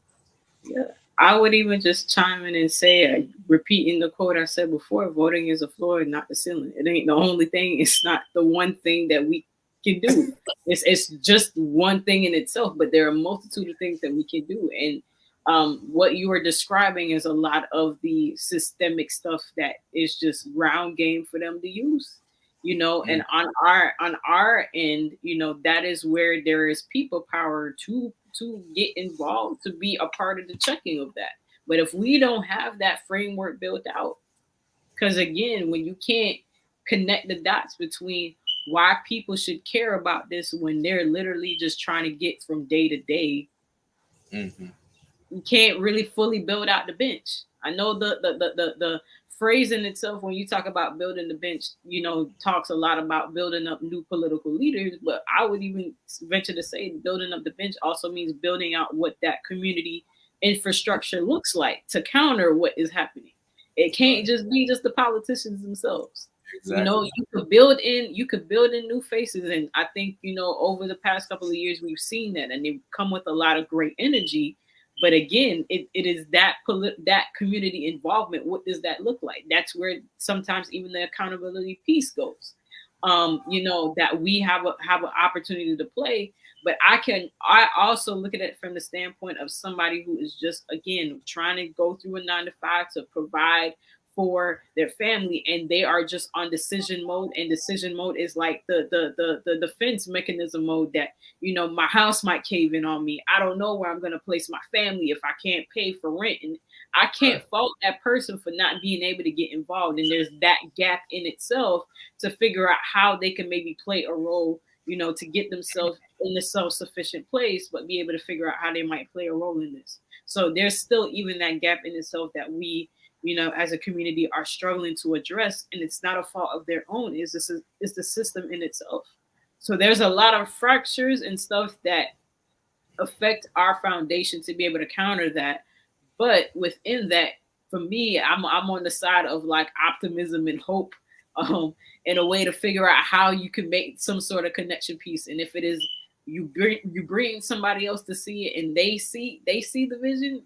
Yeah, I would even just chime in and say, repeating the quote I said before: voting is a floor, not the ceiling. It ain't the only thing. It's not the one thing that we can do. It's just one thing in itself, but there are a multitude of things that we can do. And what you are describing is a lot of the systemic stuff that is just ground game for them to use. And on our end, that is where there is people power to get involved, to be a part of the checking of that. But if we don't have that framework built out, because again, when you can't connect the dots between why people should care about this when they're literally just trying to get from day to day, Mm-hmm. you can't really fully build out the bench. I know the phrase in itself, when you talk about building the bench, talks a lot about building up new political leaders. But I would even venture to say building up the bench also means building out what that community infrastructure looks like to counter what is happening. It can't just be just the politicians themselves. Exactly. You could build in new faces. And I think, over the past couple of years, we've seen that, and they come with a lot of great energy. But again, it is that community involvement. What does that look like? That's where sometimes even the accountability piece goes. That we have an opportunity to play. But I also look at it from the standpoint of somebody who is just, again, trying to go through a 9-to-5 to provide for their family, and they are just on decision mode. And decision mode is like the defense mechanism mode, that my house might cave in on me. I don't know where I'm going to place my family if I can't pay for rent. And I can't fault that person for not being able to get involved. And there's that gap in itself to figure out how they can maybe play a role, to get themselves in a self-sufficient place, but be able to figure out how they might play a role in this. So there's still even that gap in itself that we, as a community, are struggling to address. And it's not a fault of their own. It's the system in itself. So there's a lot of fractures and stuff that affect our foundation to be able to counter that. But within that, for me, I'm on the side of like optimism and hope, in a way to figure out how you can make some sort of connection piece. And if it is you bring somebody else to see it, and they see the vision,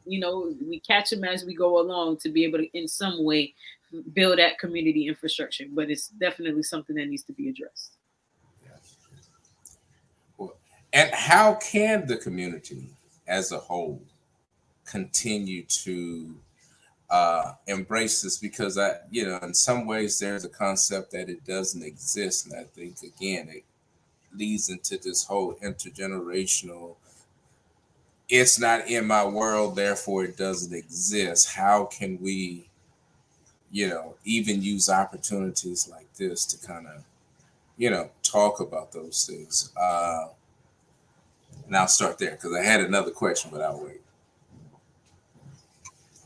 we catch them as we go along to be able to in some way build that community infrastructure. But it's definitely something that needs to be addressed. And how can the community as a whole continue to embrace this? Because in some ways there's a concept that it doesn't exist. And I think, again, it leads into this whole intergenerational, it's not in my world, therefore it doesn't exist. How can we, even use opportunities like this to kind of, talk about those things? And I'll start there because I had another question, but I'll wait.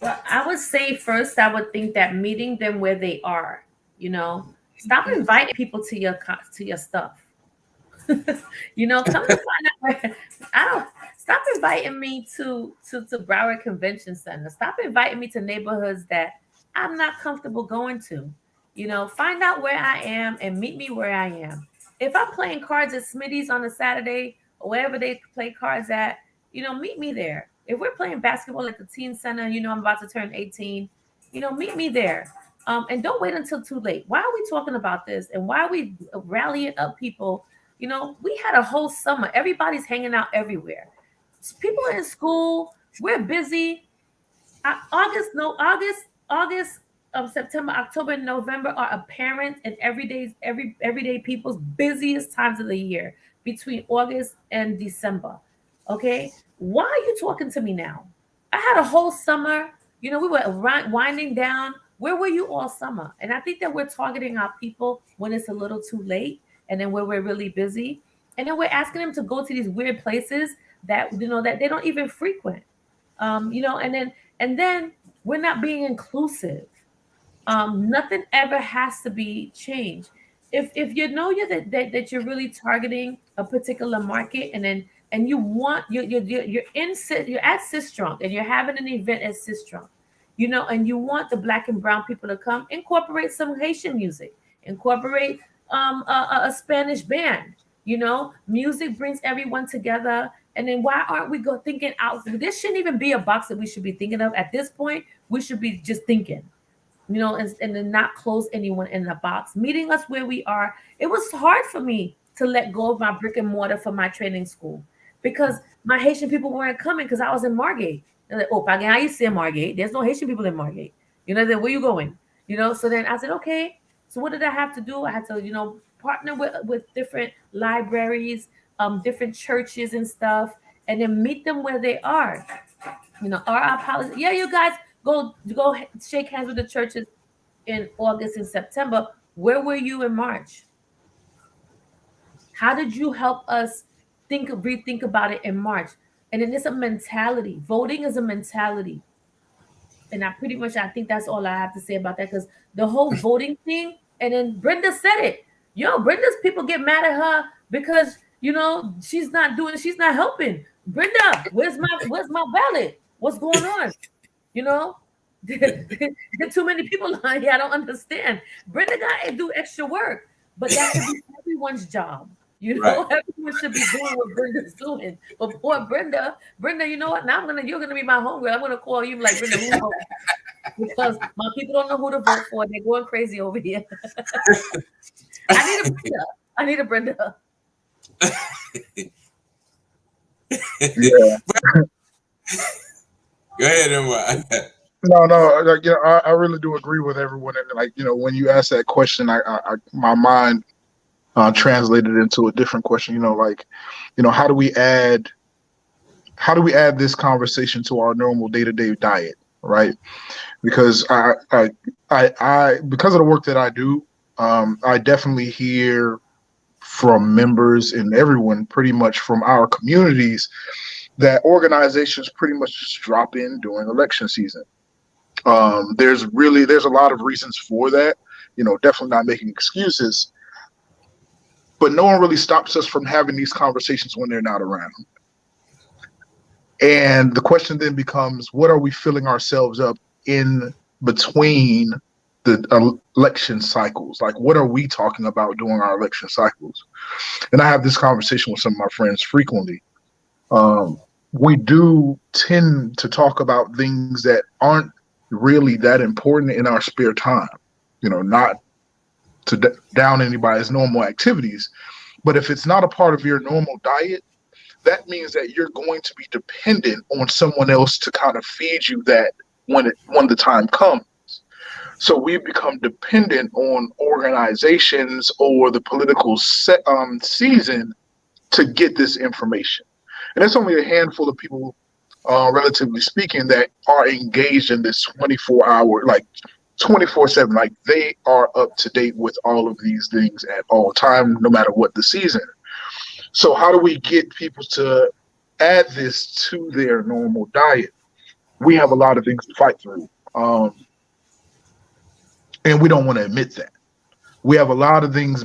Well, I would say first, I would think that meeting them where they are, stop inviting people to your stuff. Come to find out where stop inviting me to Broward Convention Center. Stop inviting me to neighborhoods that I'm not comfortable going to. Find out where I am and meet me where I am. If I'm playing cards at Smitty's on a Saturday or wherever they play cards at, meet me there. If we're playing basketball at the teen center, I'm about to turn 18, meet me there. And don't wait until too late. Why are we talking about this? And why are we rallying up people? We had a whole summer. Everybody's hanging out everywhere. People are in school. We're busy. August, September, October, and November are apparent and everyday people's busiest times of the year, between August and December. Okay, why are you talking to me now? I had a whole summer. We were winding down. Where were you all summer? And I think that we're targeting our people when it's a little too late, and then when we're really busy. And then we're asking them to go to these weird places that that they don't even frequent. And then we're not being inclusive. Nothing ever has to be changed. If you know that you're really targeting a particular market, and you want you're at Sistrunk and you're having an event at Sistrunk, and you want the Black and brown people to come, incorporate some Haitian music, incorporate a Spanish band. Music brings everyone together. And then why aren't we thinking out? This shouldn't even be a box that we should be thinking of at this point. We should be just thinking, and then not close anyone in the box, meeting us where we are. It was hard for me to let go of my brick and mortar for my training school because my Haitian people weren't coming because I was in Margate. They're like, oh, I used to in Margate. There's no Haitian people in Margate. Then where you going? So then I said, okay. So what did I have to do? I had to, partner with different libraries, different churches and stuff, and then meet them where they are. Our policy. Yeah, you guys go shake hands with the churches in August and September. Where were you in March? How did you help us rethink about it in March? And then it's a mentality. Voting is a mentality. And I think that's all I have to say about that, because the whole voting thing, and then Brenda said it. Brenda's people get mad at her because she's not helping. Brenda, where's my ballot? What's going on? There are too many people on here. I don't understand. Brenda got to do extra work, but that should be everyone's job. Right. Everyone should be doing what Brenda's doing. But poor Brenda, you know what? Now you're gonna be my homegirl. I'm gonna call you like Brenda, who vote? Because my people don't know who to vote for. They're going crazy over here. I need a Brenda. Yeah. Go ahead, and No, like, I really do agree with everyone. And like, when you ask that question, I my mind translated into a different question. How do we add this conversation to our normal day-to-day diet, right? Because I because of the work that I do, I definitely hear from members and everyone pretty much from our communities that organizations pretty much just drop in during election season. There's a lot of reasons for that, definitely not making excuses, but no one really stops us from having these conversations when they're not around. And the question then becomes, what are we filling ourselves up in between the election cycles? Like, what are we talking about during our election cycles? And I have this conversation with some of my friends frequently. We do tend to talk about things that aren't really that important in our spare time, not to down anybody's normal activities. But if it's not a part of your normal diet, that means that you're going to be dependent on someone else to kind of feed you that when the time comes. So we've become dependent on organizations or the political season to get this information. And there's only a handful of people, relatively speaking, that are engaged in this 24-hour, like 24/7. Like, they are up to date with all of these things at all time, no matter what the season. So how do we get people to add this to their normal diet? We have a lot of things to fight through. And we don't want to admit that. We have a lot of things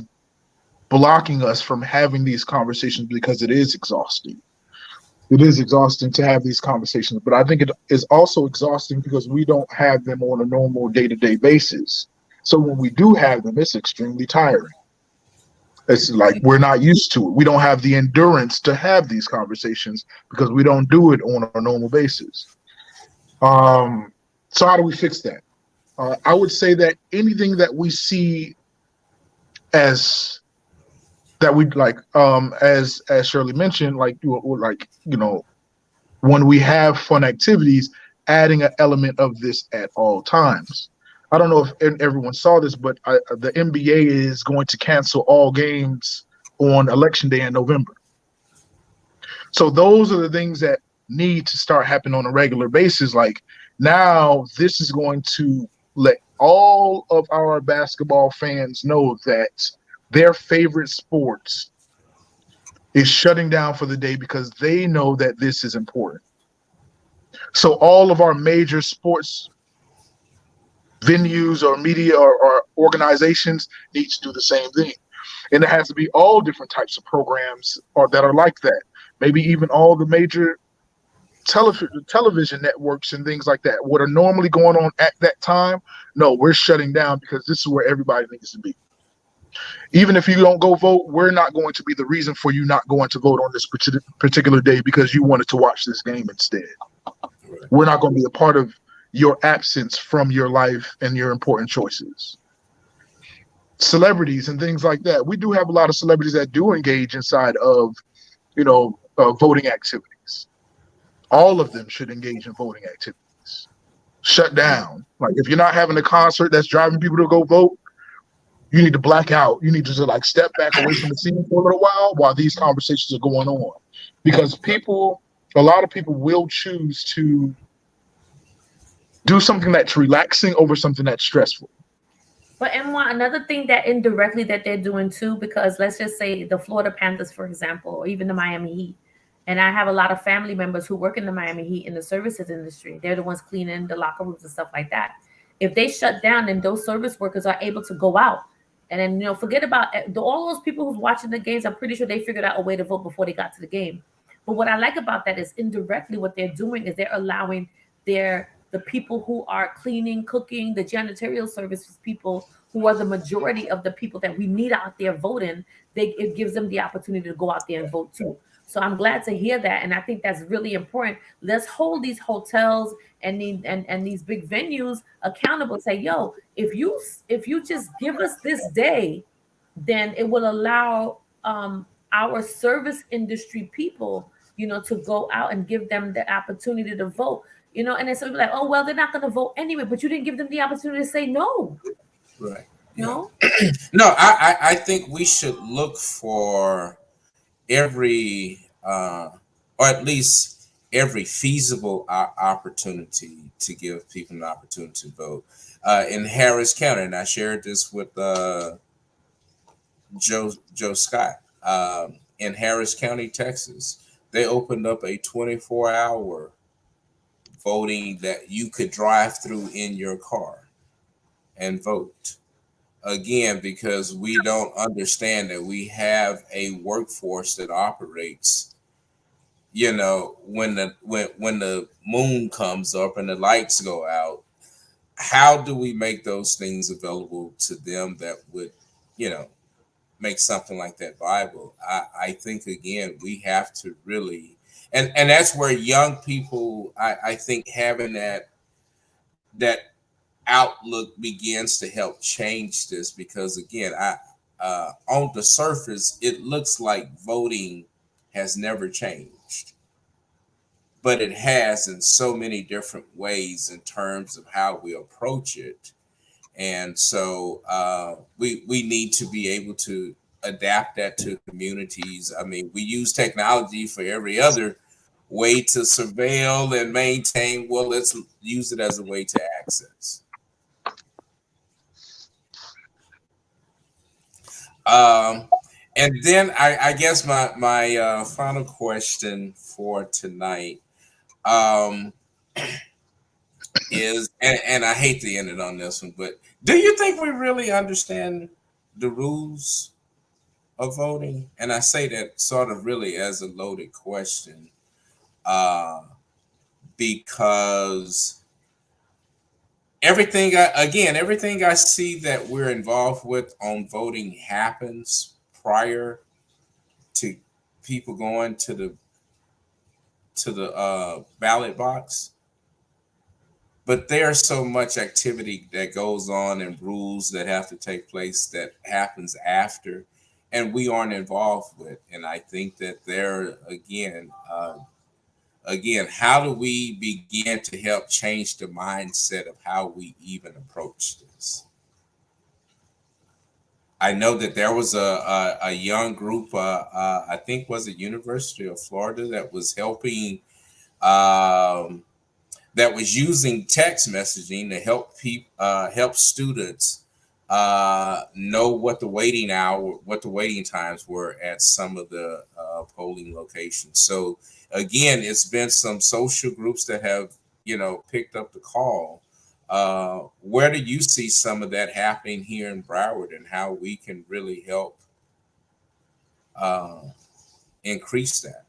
blocking us from having these conversations because it is exhausting. It is exhausting to have these conversations, but I think it is also exhausting because we don't have them on a normal day-to-day basis. So when we do have them, it's extremely tiring. It's like we're not used to it. We don't have the endurance to have these conversations because we don't do it on a normal basis. So how do we fix that? I would say that anything that we see as that we like, as Shirley mentioned, like when we have fun activities, adding an element of this at all times. I don't know if everyone saw this, but the NBA is going to cancel all games on Election Day in November. So those are the things that need to start happening on a regular basis. Like, now this is going to let all of our basketball fans know that their favorite sports is shutting down for the day because they know that this is important. So all of our major sports venues or media or organizations need to do the same thing. And it has to be all different types of programs or that are like that. Maybe even all the major television networks and things like that. What are normally going on at that time? No, we're shutting down because this is where everybody needs to be. Even if you don't go vote, we're not going to be the reason for you not going to vote on this particular day because you wanted to watch this game instead. We're not going to be a part of your absence from your life and your important choices. Celebrities and things like that. We do have a lot of celebrities that do engage inside of, voting activities. All of them should engage in voting activities. Shut down. Like if you're not having a concert that's driving people to go vote, you need to black out. You need to just step back away from the scene for a little while these conversations are going on. Because a lot of people will choose to do something that's relaxing over something that's stressful. But another thing that indirectly that they're doing too, because let's just say the Florida Panthers, for example, or even the Miami Heat. And I have a lot of family members who work in the Miami Heat in the services industry. They're the ones cleaning the locker rooms and stuff like that. If they shut down, then those service workers are able to go out. And then, forget about all those people who's watching the games. I'm pretty sure they figured out a way to vote before they got to the game. But what I like about that is indirectly what they're doing is they're allowing the people who are cleaning, cooking, the janitorial services people who are the majority of the people that we need out there voting, it gives them the opportunity to go out there and vote too. So I'm glad to hear that. And I think that's really important. Let's hold these hotels and these big venues accountable. Say, yo, if you just give us this day, then it will allow our service industry people, to go out and give them the opportunity to vote. And then somebody like, oh, well, they're not going to vote anyway, but you didn't give them the opportunity to say no. Right. No, I think we should look for every, or at least every feasible opportunity to give people an opportunity to vote. In Harris County, and I shared this with Joe Scott, in Harris County, Texas, they opened up a 24-hour voting that you could drive through in your car and vote. Again, because we don't understand that we have a workforce that operates, when the moon comes up and the lights go out, how do we make those things available to them that would, make something like that viable? I think, again, we have to really, and that's where young people, I think having that outlook begins to help change this, because again, on the surface, it looks like voting has never changed, but it has in so many different ways in terms of how we approach it. And so we need to be able to adapt that to communities. I mean, we use technology for every other way to surveil and maintain. Well, let's use it as a way to access. And then I guess my final question for tonight is, and I hate to end it on this one, but do you think we really understand the rules of voting? And I say that sort of really as a loaded question, because everything I see that we're involved with on voting happens prior to people going to the ballot box. But there's so much activity that goes on and rules that have to take place that happens after, and we aren't involved with. And I think that there again, how do we begin to help change the mindset of how we even approach this? I know that there was a young group, I think was it University of Florida, that was helping, that was using text messaging to help students know what the waiting times were at some of the polling locations. So again, it's been some social groups that have, picked up the call. Where do you see some of that happening here in Broward, and how we can really help increase that?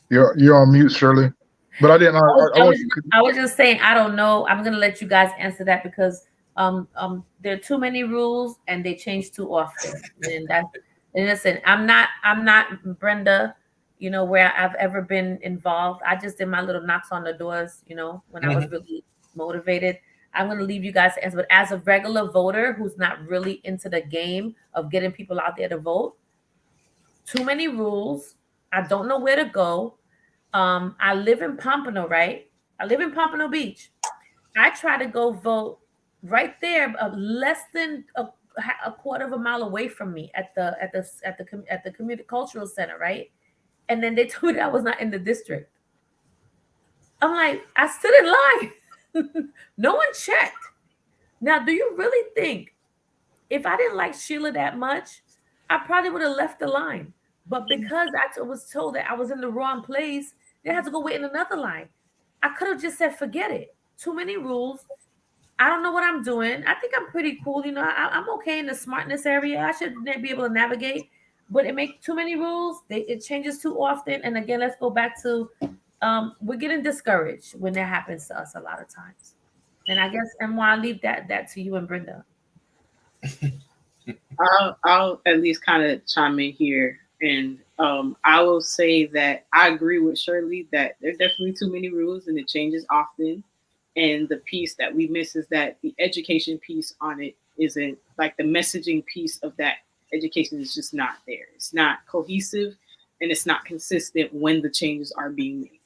You're on mute, Shirley. But I didn't. I was just saying, I don't know. I'm gonna let you guys answer that because there are too many rules and they change too often. And listen, I'm not Brenda, where I've ever been involved. I just did my little knocks on the doors, when I was really motivated. I'm gonna leave you guys to answer. But as a regular voter who's not really into the game of getting people out there to vote, too many rules. I don't know where to go. I live in Pompano, right? I live in Pompano Beach. I try to go vote right there, less than a quarter of a mile away from me at the community cultural center, right? And then they told me that I was not in the district. I'm like, I stood in line. No one checked. Now, do you really think if I didn't like Sheila that much, I probably would have left the line? But because I was told that I was in the wrong place, they had to go wait in another line. I could have just said, forget it. Too many rules. I don't know what I'm doing. I think I'm pretty cool. I'm okay in the smartness area. I should be able to navigate. But it makes too many rules. It changes too often. And again, let's go back to we're getting discouraged when that happens to us a lot of times. And I guess, and I'll leave that to you and Brenda. I'll at least kind of chime in here. And I will say that I agree with Shirley that there are definitely too many rules and it changes often. And the piece that we miss is that the education piece on it isn't, like, the messaging piece of that education is just not there. It's not cohesive and it's not consistent when the changes are being made.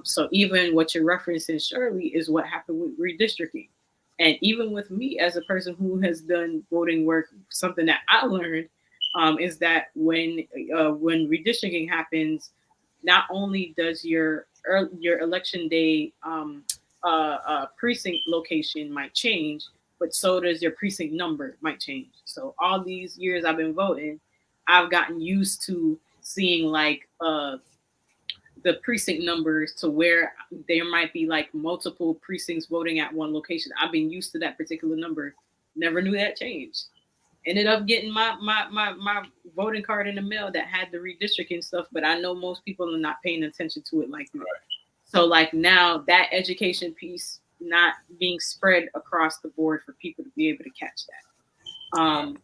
So even what you're referencing, Shirley, is what happened with redistricting. And even with me as a person who has done voting work, something that I learned is that when redistricting happens, not only does your election day precinct location might change, but so does your precinct number might change. So all these years I've been voting, I've gotten used to seeing like the precinct numbers to where there might be like multiple precincts voting at one location. I've been used to that particular number. Never knew that changed. Ended up getting my voting card in the mail that had the redistricting stuff, but I know most people are not paying attention to it like that. So like now that education piece not being spread across the board for people to be able to catch that.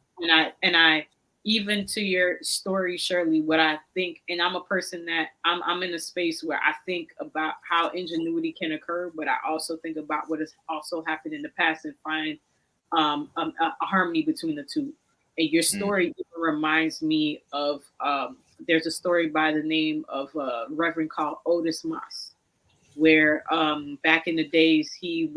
And I even to your story, Shirley, what I think, and I'm a person that I'm in a space where I think about how ingenuity can occur, but I also think about what has also happened in the past and find a harmony between the two. And your story even reminds me of there's a story by the name of a reverend called Otis Moss, where back in the days he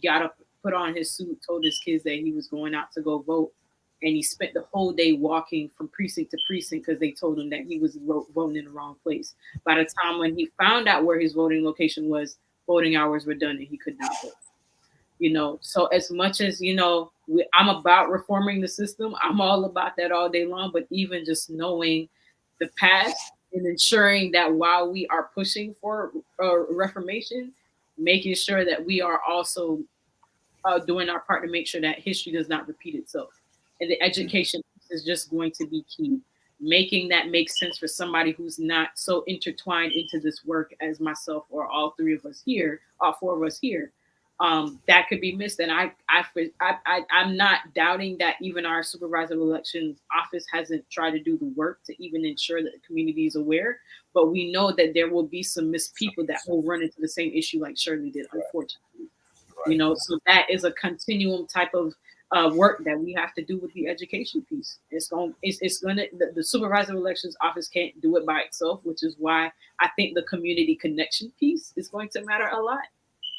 got up, put on his suit, told his kids that he was going out to go vote, and he spent the whole day walking from precinct to precinct because they told him that he was voting in the wrong place. By the time when he found out where his voting location was, voting hours were done and he could not vote. So as much as I'm about reforming the system, I'm all about that all day long. But even just knowing the past and ensuring that while we are pushing for reformation, making sure that we are also doing our part to make sure that history does not repeat itself. And the education is just going to be key. Making that make sense for somebody who's not so intertwined into this work as myself or all four of us here, that could be missed. And I'm not doubting that even our supervisor of elections office hasn't tried to do the work to even ensure that the community is aware. But we know that there will be some missed people that will run into the same issue like Shirley did, unfortunately. So that is a continuum type of work that we have to do with the education piece. The supervisor of elections office can't do it by itself, which is why I think the community connection piece is going to matter a lot.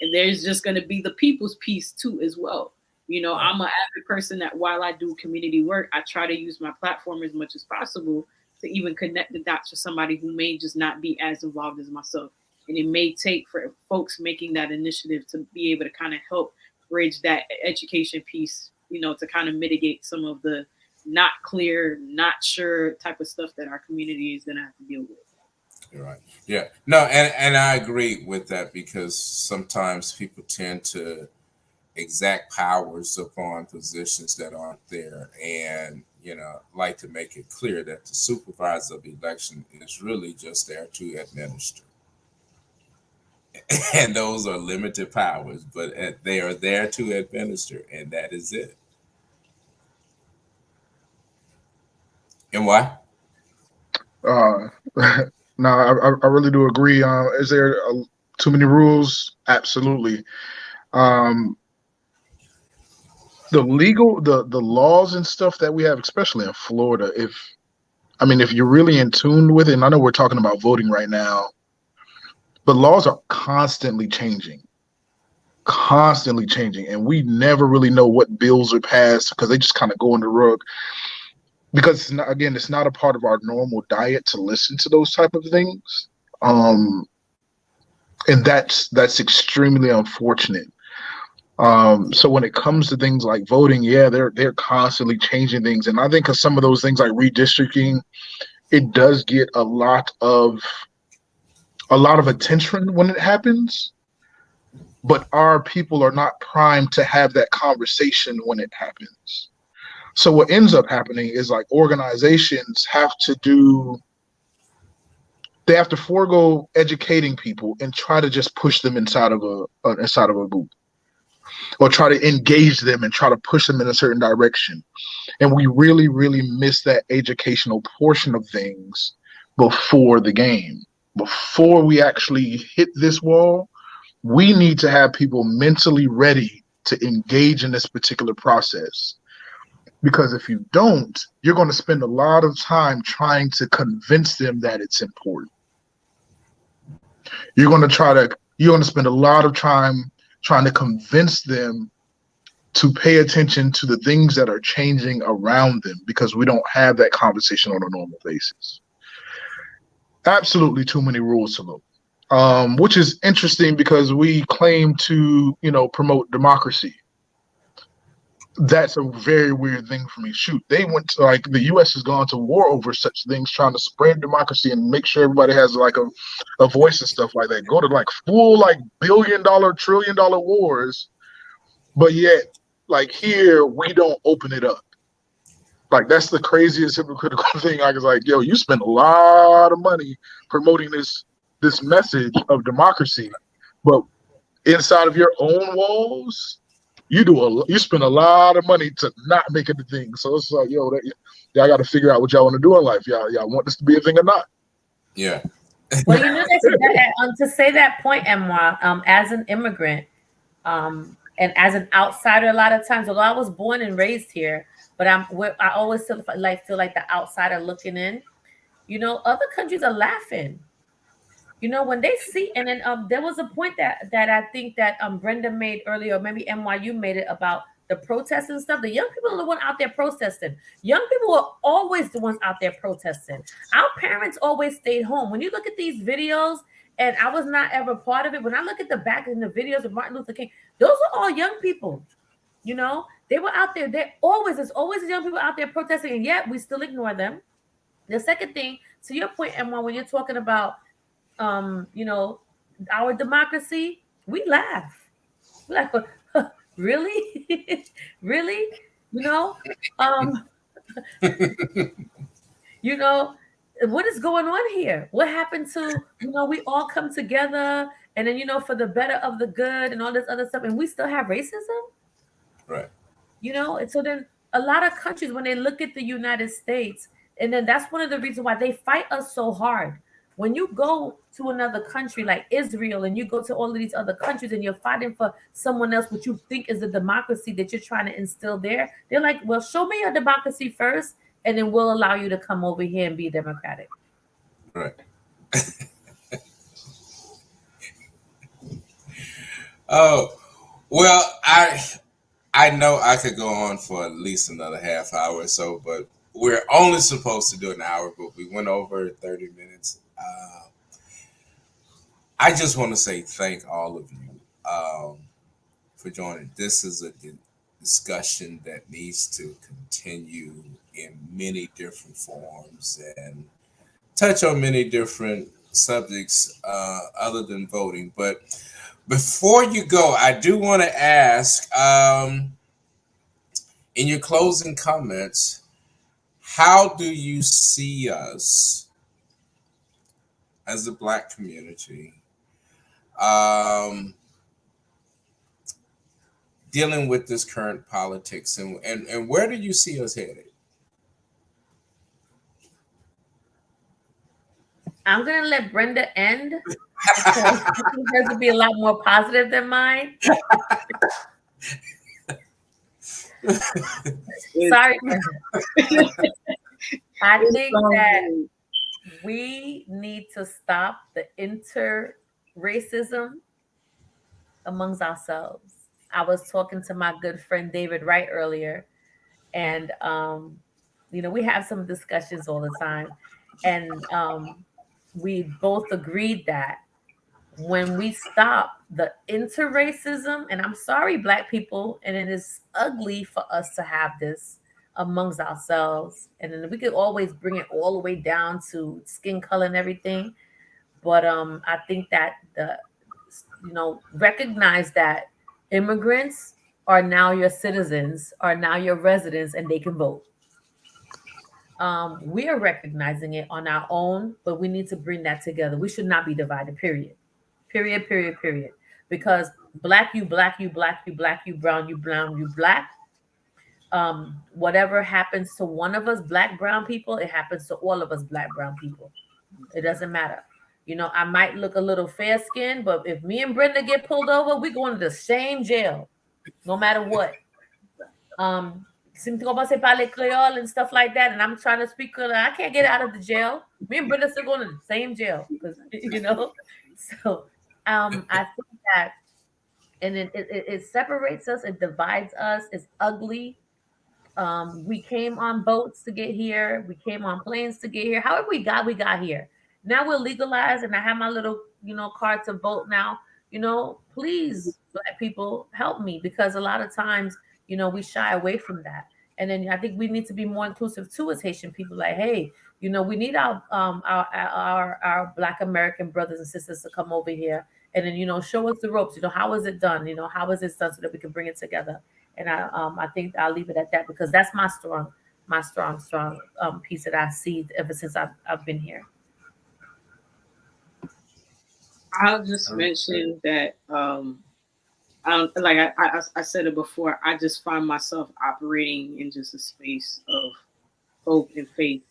And there's just going to be the people's piece too as well. I'm an avid person that while I do community work, I try to use my platform as much as possible to even connect the dots for somebody who may just not be as involved as myself. And it may take for folks making that initiative to be able to kind of help bridge that education piece, to kind of mitigate some of the not clear, not sure type of stuff that our community is going to have to deal with. You're right. Yeah. No, and I agree with that, because sometimes people tend to exact powers upon positions that aren't there, and like to make it clear that the supervisor of election is really just there to administer. And those are limited powers, but they are there to administer, and that is it. And why? No, I really do agree. Is there too many rules? Absolutely. The laws and stuff that we have, especially in Florida, if you're really in tune with it, and I know we're talking about voting right now, but laws are constantly changing, and we never really know what bills are passed because they just kind of go in the rug. Because it's not a part of our normal diet to listen to those type of things, and that's extremely unfortunate. So when it comes to things like voting, yeah, they're constantly changing things, and I think of some of those things like redistricting, it does get a lot of attention when it happens, but our people are not primed to have that conversation when it happens. So what ends up happening is like organizations have to forego educating people and try to just push them inside of a booth, or try to engage them and try to push them in a certain direction. And we really, really miss that educational portion of things before the game. Before we actually hit this wall, we need to have people mentally ready to engage in this particular process. Because if you don't, you're going to spend a lot of time trying to convince them that it's important. You're going to spend a lot of time trying to convince them to pay attention to the things that are changing around them, because we don't have that conversation on a normal basis. Absolutely too many rules to vote, which is interesting because we claim to, promote democracy. That's a very weird thing for me. Shoot, they went to, the U.S. has gone to war over such things, trying to spread democracy and make sure everybody has a voice and stuff like that. Go to full billion-dollar, trillion-dollar wars, but yet here we don't open it up. That's the craziest hypocritical thing. I was yo, you spend a lot of money promoting this message of democracy, but inside of your own walls, you spend a lot of money to not make it a thing. So it's y'all got to figure out what y'all want to do in life. Y'all want this to be a thing or not? Yeah. Well, to say that point, Emma, as an immigrant, and as an outsider, a lot of times, although I was born and raised here, but I always feel like the outsider looking in. Other countries are laughing. When they see, and then there was a point that I think that Brenda made earlier, or maybe NYU made it, about the protests and stuff. The young people are the one out there protesting. Young people are always the ones out there protesting. Our parents always stayed home. When you look at these videos, and I was not ever part of it, when I look at the back in the videos of Martin Luther King, those are all young people. They were out there. There's always young people out there protesting, and yet we still ignore them. The second thing, to your point, Emma, when you're talking about our democracy, we laugh. We're like, really? Really? What is going on here? What happened to, we all come together and then, for the better of the good and all this other stuff, and we still have racism? Right. And so then a lot of countries, when they look at the United States, and then that's one of the reasons why they fight us so hard. When you go to another country like Israel, and you go to all of these other countries, and you're fighting for someone else, what you think is a democracy that you're trying to instill there, they're like, well, show me your democracy first, and then we'll allow you to come over here and be democratic. Right. Oh, well, I know I could go on for at least another half hour or so, but we're only supposed to do an hour, but we went over 30 minutes. I just want to say thank all of you for joining. This is a discussion that needs to continue in many different forms and touch on many different subjects other than voting. But before you go, I do want to ask, in your closing comments, how do you see us as a Black community dealing with this current politics, and where do you see us headed? I'm gonna let Brenda end because I think hers will be a lot more positive than mine. Sorry, Brenda. I think that we need to stop the inter-racism amongst ourselves. I was talking to my good friend David Wright earlier, and we have some discussions all the time, and we both agreed that when we stop the inter-racism, and I'm sorry, Black people, and it is ugly for us to have this amongst ourselves, and then we could always bring it all the way down to skin color and everything. But I think that recognize that immigrants are now your citizens, are now your residents, and they can vote. We are recognizing it on our own, but we need to bring that together. We should not be divided, period. Period, period, period. Because Black, you, Black, you, Black, you, Black, you, brown, you, brown, you, Black. Whatever happens to one of us, Black, brown people, it happens to all of us, Black, brown people. It doesn't matter. I might look a little fair skinned, but if me and Brenda get pulled over, we're going to the same jail, no matter what. Parler Creole and stuff like that, and I'm trying to speak Creole. I can't get out of the jail. Me and Brenda still going to the same jail because So I think that, and it separates us, it divides us. It's ugly. We came on boats to get here. We came on planes to get here. However we got here. Now we're legalized, and I have my little card to vote now. Please, Black people, help me, because a lot of times we shy away from that. And then I think we need to be more inclusive too as Haitian people. Like, hey, we need our Black American brothers and sisters to come over here and then show us the ropes. How is it done? How is it done so that we can bring it together? And I think I'll leave it at that, because that's my strong piece that I see ever since I've been here. I'll just mention that I said it before, I just find myself operating in just a space of hope and faith.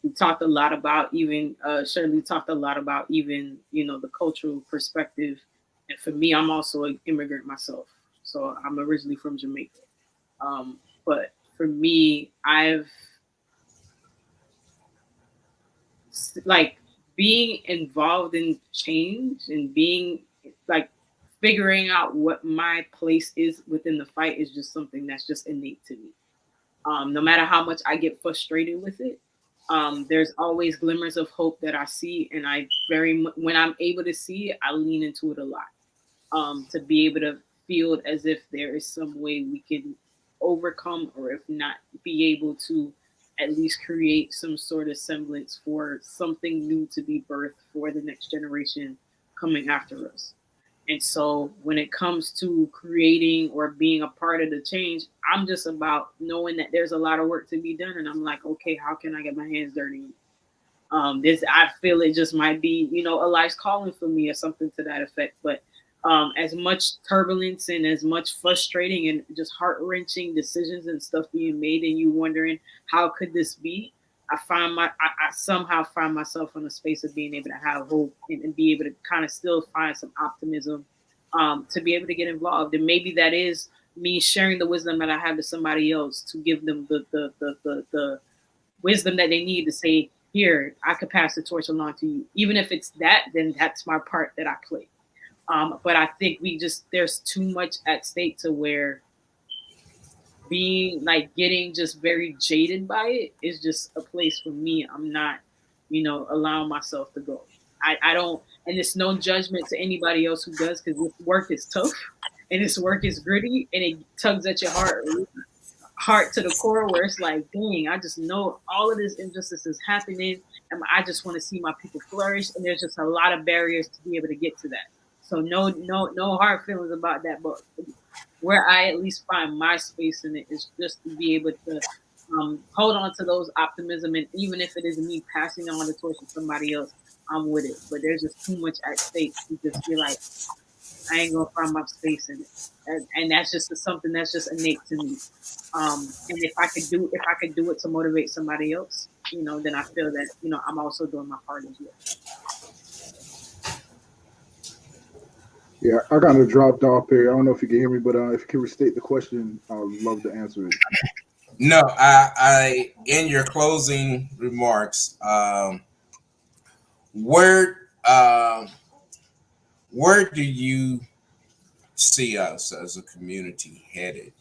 We talked a lot about Shirley talked a lot about even the cultural perspective. And for me, I'm also an immigrant myself. So I'm originally from Jamaica. But for me, I've being involved in change and being figuring out what my place is within the fight is just something that's just innate to me. No matter how much I get frustrated with it, there's always glimmers of hope that I see, and when I'm able to see it, I lean into it a lot, to be able to feel as if there is some way we can overcome, or if not, be able to at least create some sort of semblance for something new to be birthed for the next generation coming after us. And so when it comes to creating or being a part of the change, I'm just about knowing that there's a lot of work to be done. And I'm like, okay, how can I get my hands dirty? I feel it just might be, a life's calling for me or something to that effect. But as much turbulence and as much frustrating and just heart-wrenching decisions and stuff being made, and you wondering how could this be, I somehow find myself in a space of being able to have hope and be able to kind of still find some optimism, to be able to get involved. And maybe that is me sharing the wisdom that I have to somebody else, to give them the wisdom that they need to say, here, I could pass the torch along to you. Even if it's that, then that's my part that I play. But I think there's too much at stake to where being getting just very jaded by it is just a place for me. I'm not, allowing myself to go. I don't, and it's no judgment to anybody else who does, because this work is tough and this work is gritty and it tugs at your heart to the core, where it's like, dang, I just know all of this injustice is happening, and I just want to see my people flourish. And there's just a lot of barriers to be able to get to that. So no hard feelings about that. But where I at least find my space in it is just to be able to hold on to those optimism, and even if it is me passing on the torch to somebody else, I'm with it. But there's just too much at stake to just be like, I ain't gonna find my space in it, and that's just something that's just innate to me. And if I could do it to motivate somebody else, then I feel that I'm also doing my part as well. Yeah, I kind of dropped off here. I don't know if you can hear me, but if you can restate the question, I would love to answer it. No, I in your closing remarks, where do you see us as a community headed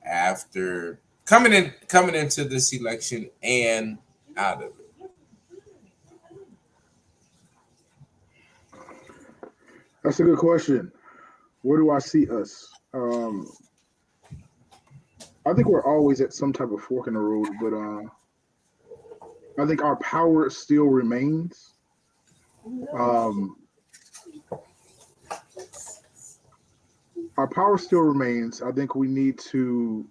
after coming into this election and out of it? That's a good question. Where do I see us? I think we're always at some type of fork in the road, but I think our power still remains. Our power still remains. I think we need to.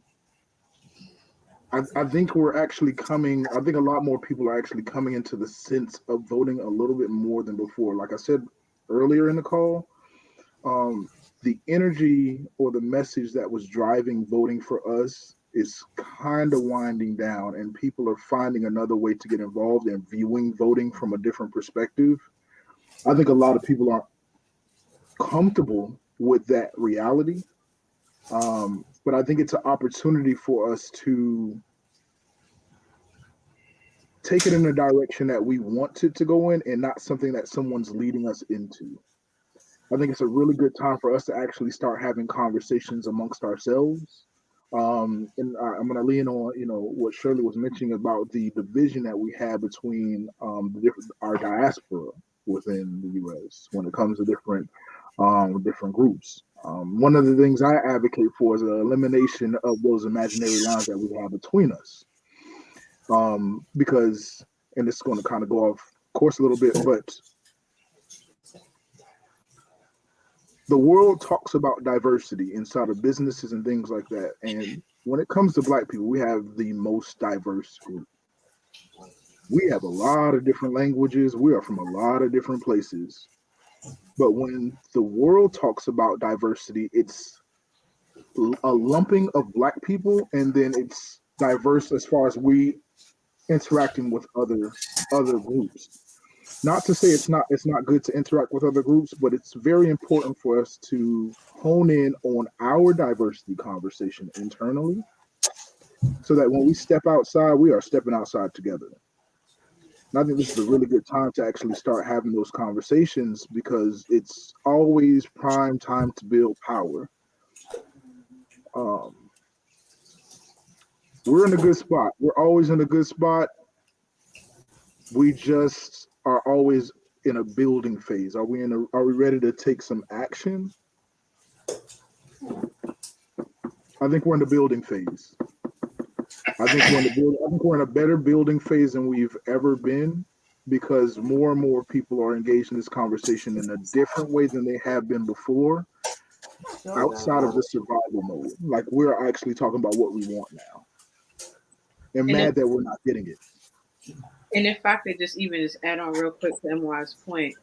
I think we're actually coming. I think a lot more people are actually coming into the sense of voting a little bit more than before. Like I said earlier in the call, the energy or the message that was driving voting for us is kind of winding down, and people are finding another way to get involved and viewing voting from a different perspective. I think a lot of people aren't comfortable with that reality. But I think it's an opportunity for us to take it in a direction that we want it to go in and not something that someone's leading us into. I think it's a really good time for us to actually start having conversations amongst ourselves. And I'm going to lean on, what Shirley was mentioning about the division that we have between our diaspora within the U.S. when it comes to different groups. One of the things I advocate for is the elimination of those imaginary lines that we have between us. Because, and it's going to kind of go off course a little bit, but the world talks about diversity inside of businesses and things like that. And when it comes to Black people, we have the most diverse group. We have a lot of different languages. We are from a lot of different places. But when the world talks about diversity, it's a lumping of Black people, and then it's diverse as far as we interacting with other groups. Not to say it's not good to interact with other groups, but it's very important for us to hone in on our diversity conversation internally, so that when we step outside, we are stepping outside together. And I think this is a really good time to actually start having those conversations, because it's always prime time to build power. We're in a good spot. We're always in a good spot. We just are always in a building phase. Are we ready to take some action? I think we're in the building phase. I think we're in a better building phase than we've ever been, because more and more people are engaged in this conversation in a different way than they have been before, outside of the survival mode. Like, we're actually talking about what we want now, and mad that we're not getting it. And if I could just add on real quick to MY's point,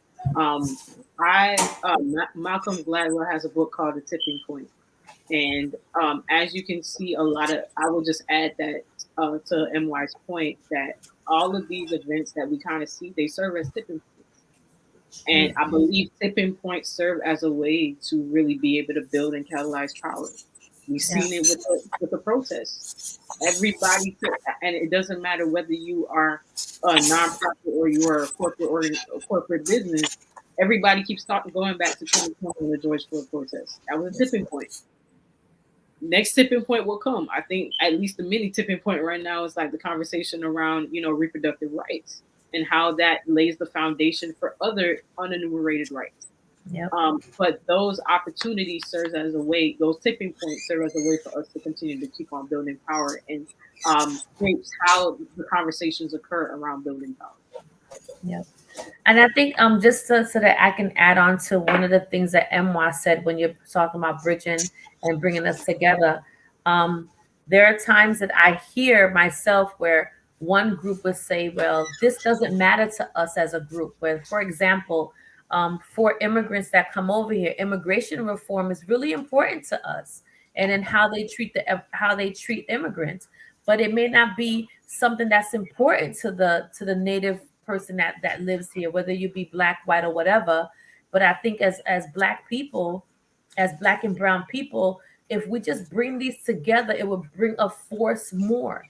Malcolm Gladwell has a book called The Tipping Point. And as you can see, I will just add that to MY's point, that all of these events that we kind of see, they serve as tipping points. And I believe tipping points serve as a way to really be able to build and catalyze power. We've seen it with the protests. Everybody, and it doesn't matter whether you are a nonprofit or you are a corporate business. Everybody keeps going back to 2020 and the George Floyd protest. That was a tipping point. Next tipping point will come. I think at least the mini tipping point right now is like the conversation around, reproductive rights, and how that lays the foundation for other unenumerated rights. Yep. But those opportunities serves as a way, those tipping points serve as a way for us to continue to keep on building power and shapes how the conversations occur around building power. Yep. And I think just so that I can add on to one of the things that MY said when you're talking about bridging and bringing us together, there are times that I hear myself where one group would say, well, this doesn't matter to us as a group. Where, for example, for immigrants that come over here, immigration reform is really important to us, and in how they treat immigrants. But it may not be something that's important to the native person that lives here, whether you be black, white, or whatever. But I think as black people, as black and brown people, if we just bring these together, it will bring a force more.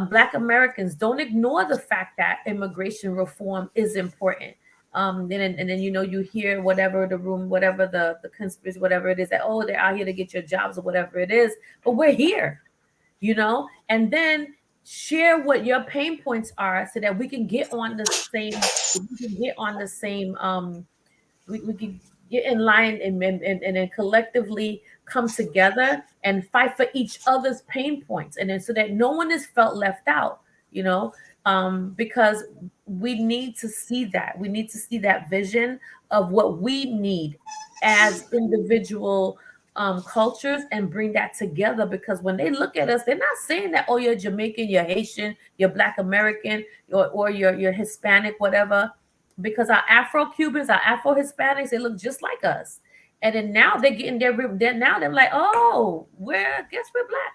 Black Americans, don't ignore the fact that immigration reform is important. And then you hear whatever the room, whatever the conspiracy, whatever it is, that they're out here to get your jobs or whatever it is, but we're here, and then share what your pain points are so that we can get on the same we can get in line and then collectively come together and fight for each other's pain points, and then so that no one is felt left out, because we need to see that vision of what we need as individual cultures, and bring that together. Because when they look at us, they're not saying that, oh, you're Jamaican, you're Haitian, you're Black American, or you're Hispanic, whatever. Because our Afro-Cubans, our Afro-Hispanics, they look just like us. And then now they're getting now they're like, oh, guess we're Black,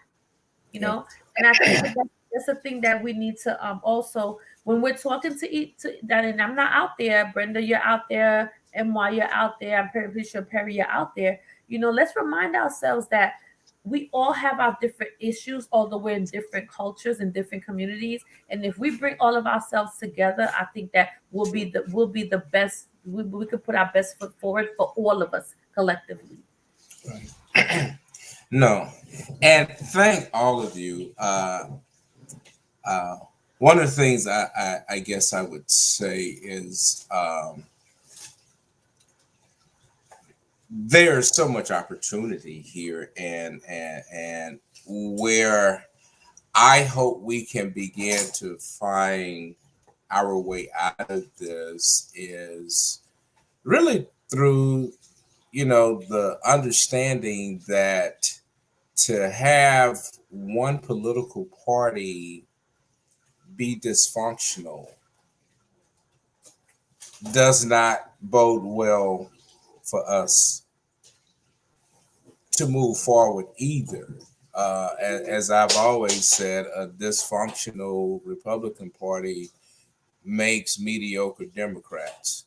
And I think that's a thing that we need to also, when we're talking to that, and I'm not out there, Brenda, you're out there, MY, you're out there, I'm pretty sure Perry, you're out there. Let's remind ourselves that we all have our different issues, although we're in different cultures and different communities. And if we bring all of ourselves together, I think that we'll be the best. We could put our best foot forward for all of us collectively. Right. No, and thank all of you. One of the things I guess I would say is there's so much opportunity here, and where I hope we can begin to find our way out of this is really through, the understanding that to have one political party be dysfunctional does not bode well for us to move forward either. As I've always said, a dysfunctional Republican Party makes mediocre Democrats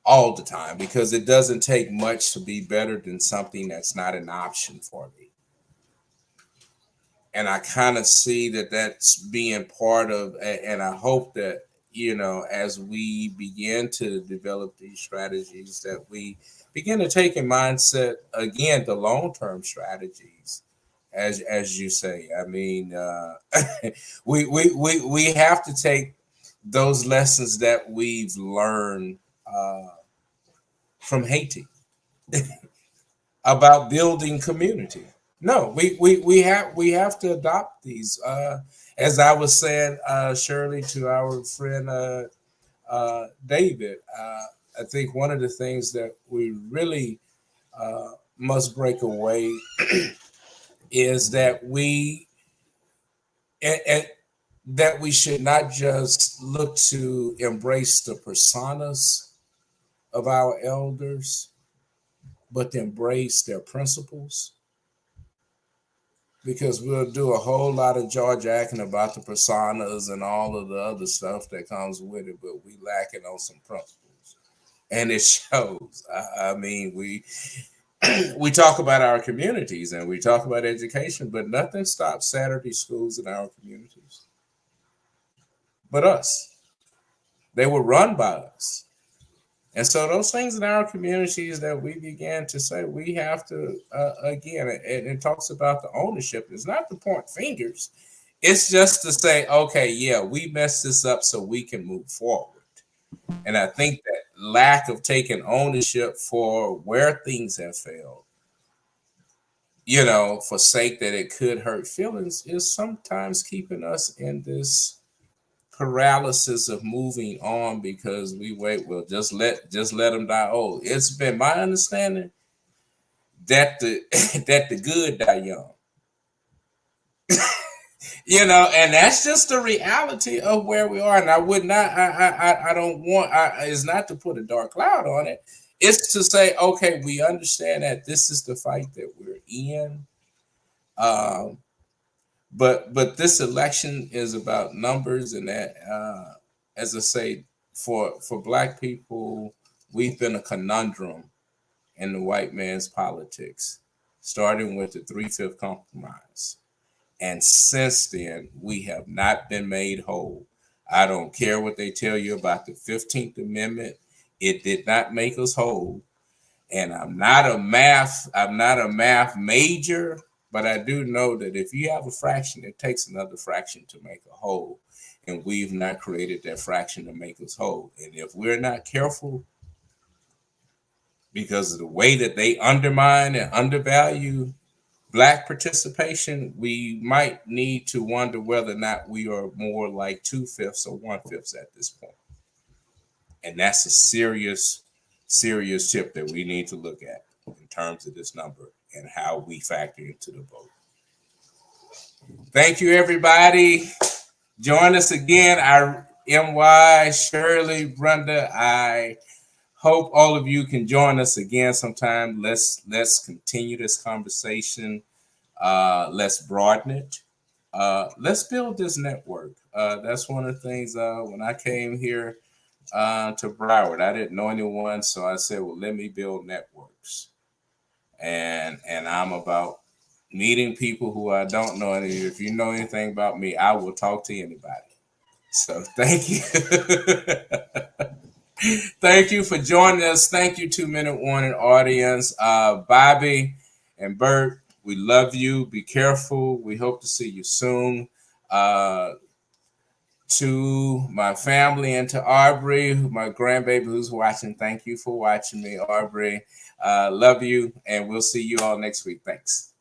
all the time, because it doesn't take much to be better than something that's not an option for me. And I kind of see that that's being part of, and I hope that, as we begin to develop these strategies, that we begin to take in mindset, again, the long-term strategies, as you say. I mean, we have to take those lessons that we've learned from Haiti about building community. No, we have to adopt these. As I was saying, Shirley, to our friend David, I think one of the things that we really must break away is that we should not just look to embrace the personas of our elders, but to embrace their principles. Because we'll do a whole lot of jaw-jacking about the personas and all of the other stuff that comes with it, but we lacking on some principles, and it shows. I mean, we talk about our communities and we talk about education, but nothing stops Saturday schools in our communities but us. They were run by us. And so those things in our communities that we began to say, we have to, again, it talks about the ownership. It's not to point fingers. It's just to say, okay, yeah, we messed this up so we can move forward. And I think that lack of taking ownership for where things have failed, you know, for sake that it could hurt feelings, is sometimes keeping us in this paralysis of moving on because we wait. Well, just let them die old. It's been my understanding that the that the good die young. You know, and that's just the reality of where we are. And I would not, I don't want, it's not to put a dark cloud on it. It's to say, okay, we understand that this is the fight that we're in. But this election is about numbers, and that, as I say, for Black people, we've been a conundrum in the white man's politics, starting with the 3/5 compromise. And since then, we have not been made whole. I don't care what they tell you about the 15th Amendment. It did not make us whole. And I'm not a math major, but I do know that if you have a fraction, it takes another fraction to make a whole. And we've not created that fraction to make us whole. And if we're not careful, because of the way that they undermine and undervalue Black participation, we might need to wonder whether or not we are more like 2/5 or 1/5 at this point. And that's a serious tip that we need to look at in terms of this number and how we factor into the vote. Thank you, everybody. Join us again. MY, Shirley, Brenda, I hope all of you can join us again sometime. Let's continue this conversation. Let's broaden it. Let's build this network. That's one of the things when I came here to Broward, I didn't know anyone, so I said, well, let me build networks. And I'm about meeting people who I don't know. And if you know anything about me, I will talk to anybody. So thank you. Thank you for joining us. Thank you, 2 Minute Warning audience. Bobby and Bert, we love you. Be careful. We hope to see you soon. To my family and to Aubrey, my grandbaby who's watching, thank you for watching me, Aubrey. Love you, and we'll see you all next week. Thanks.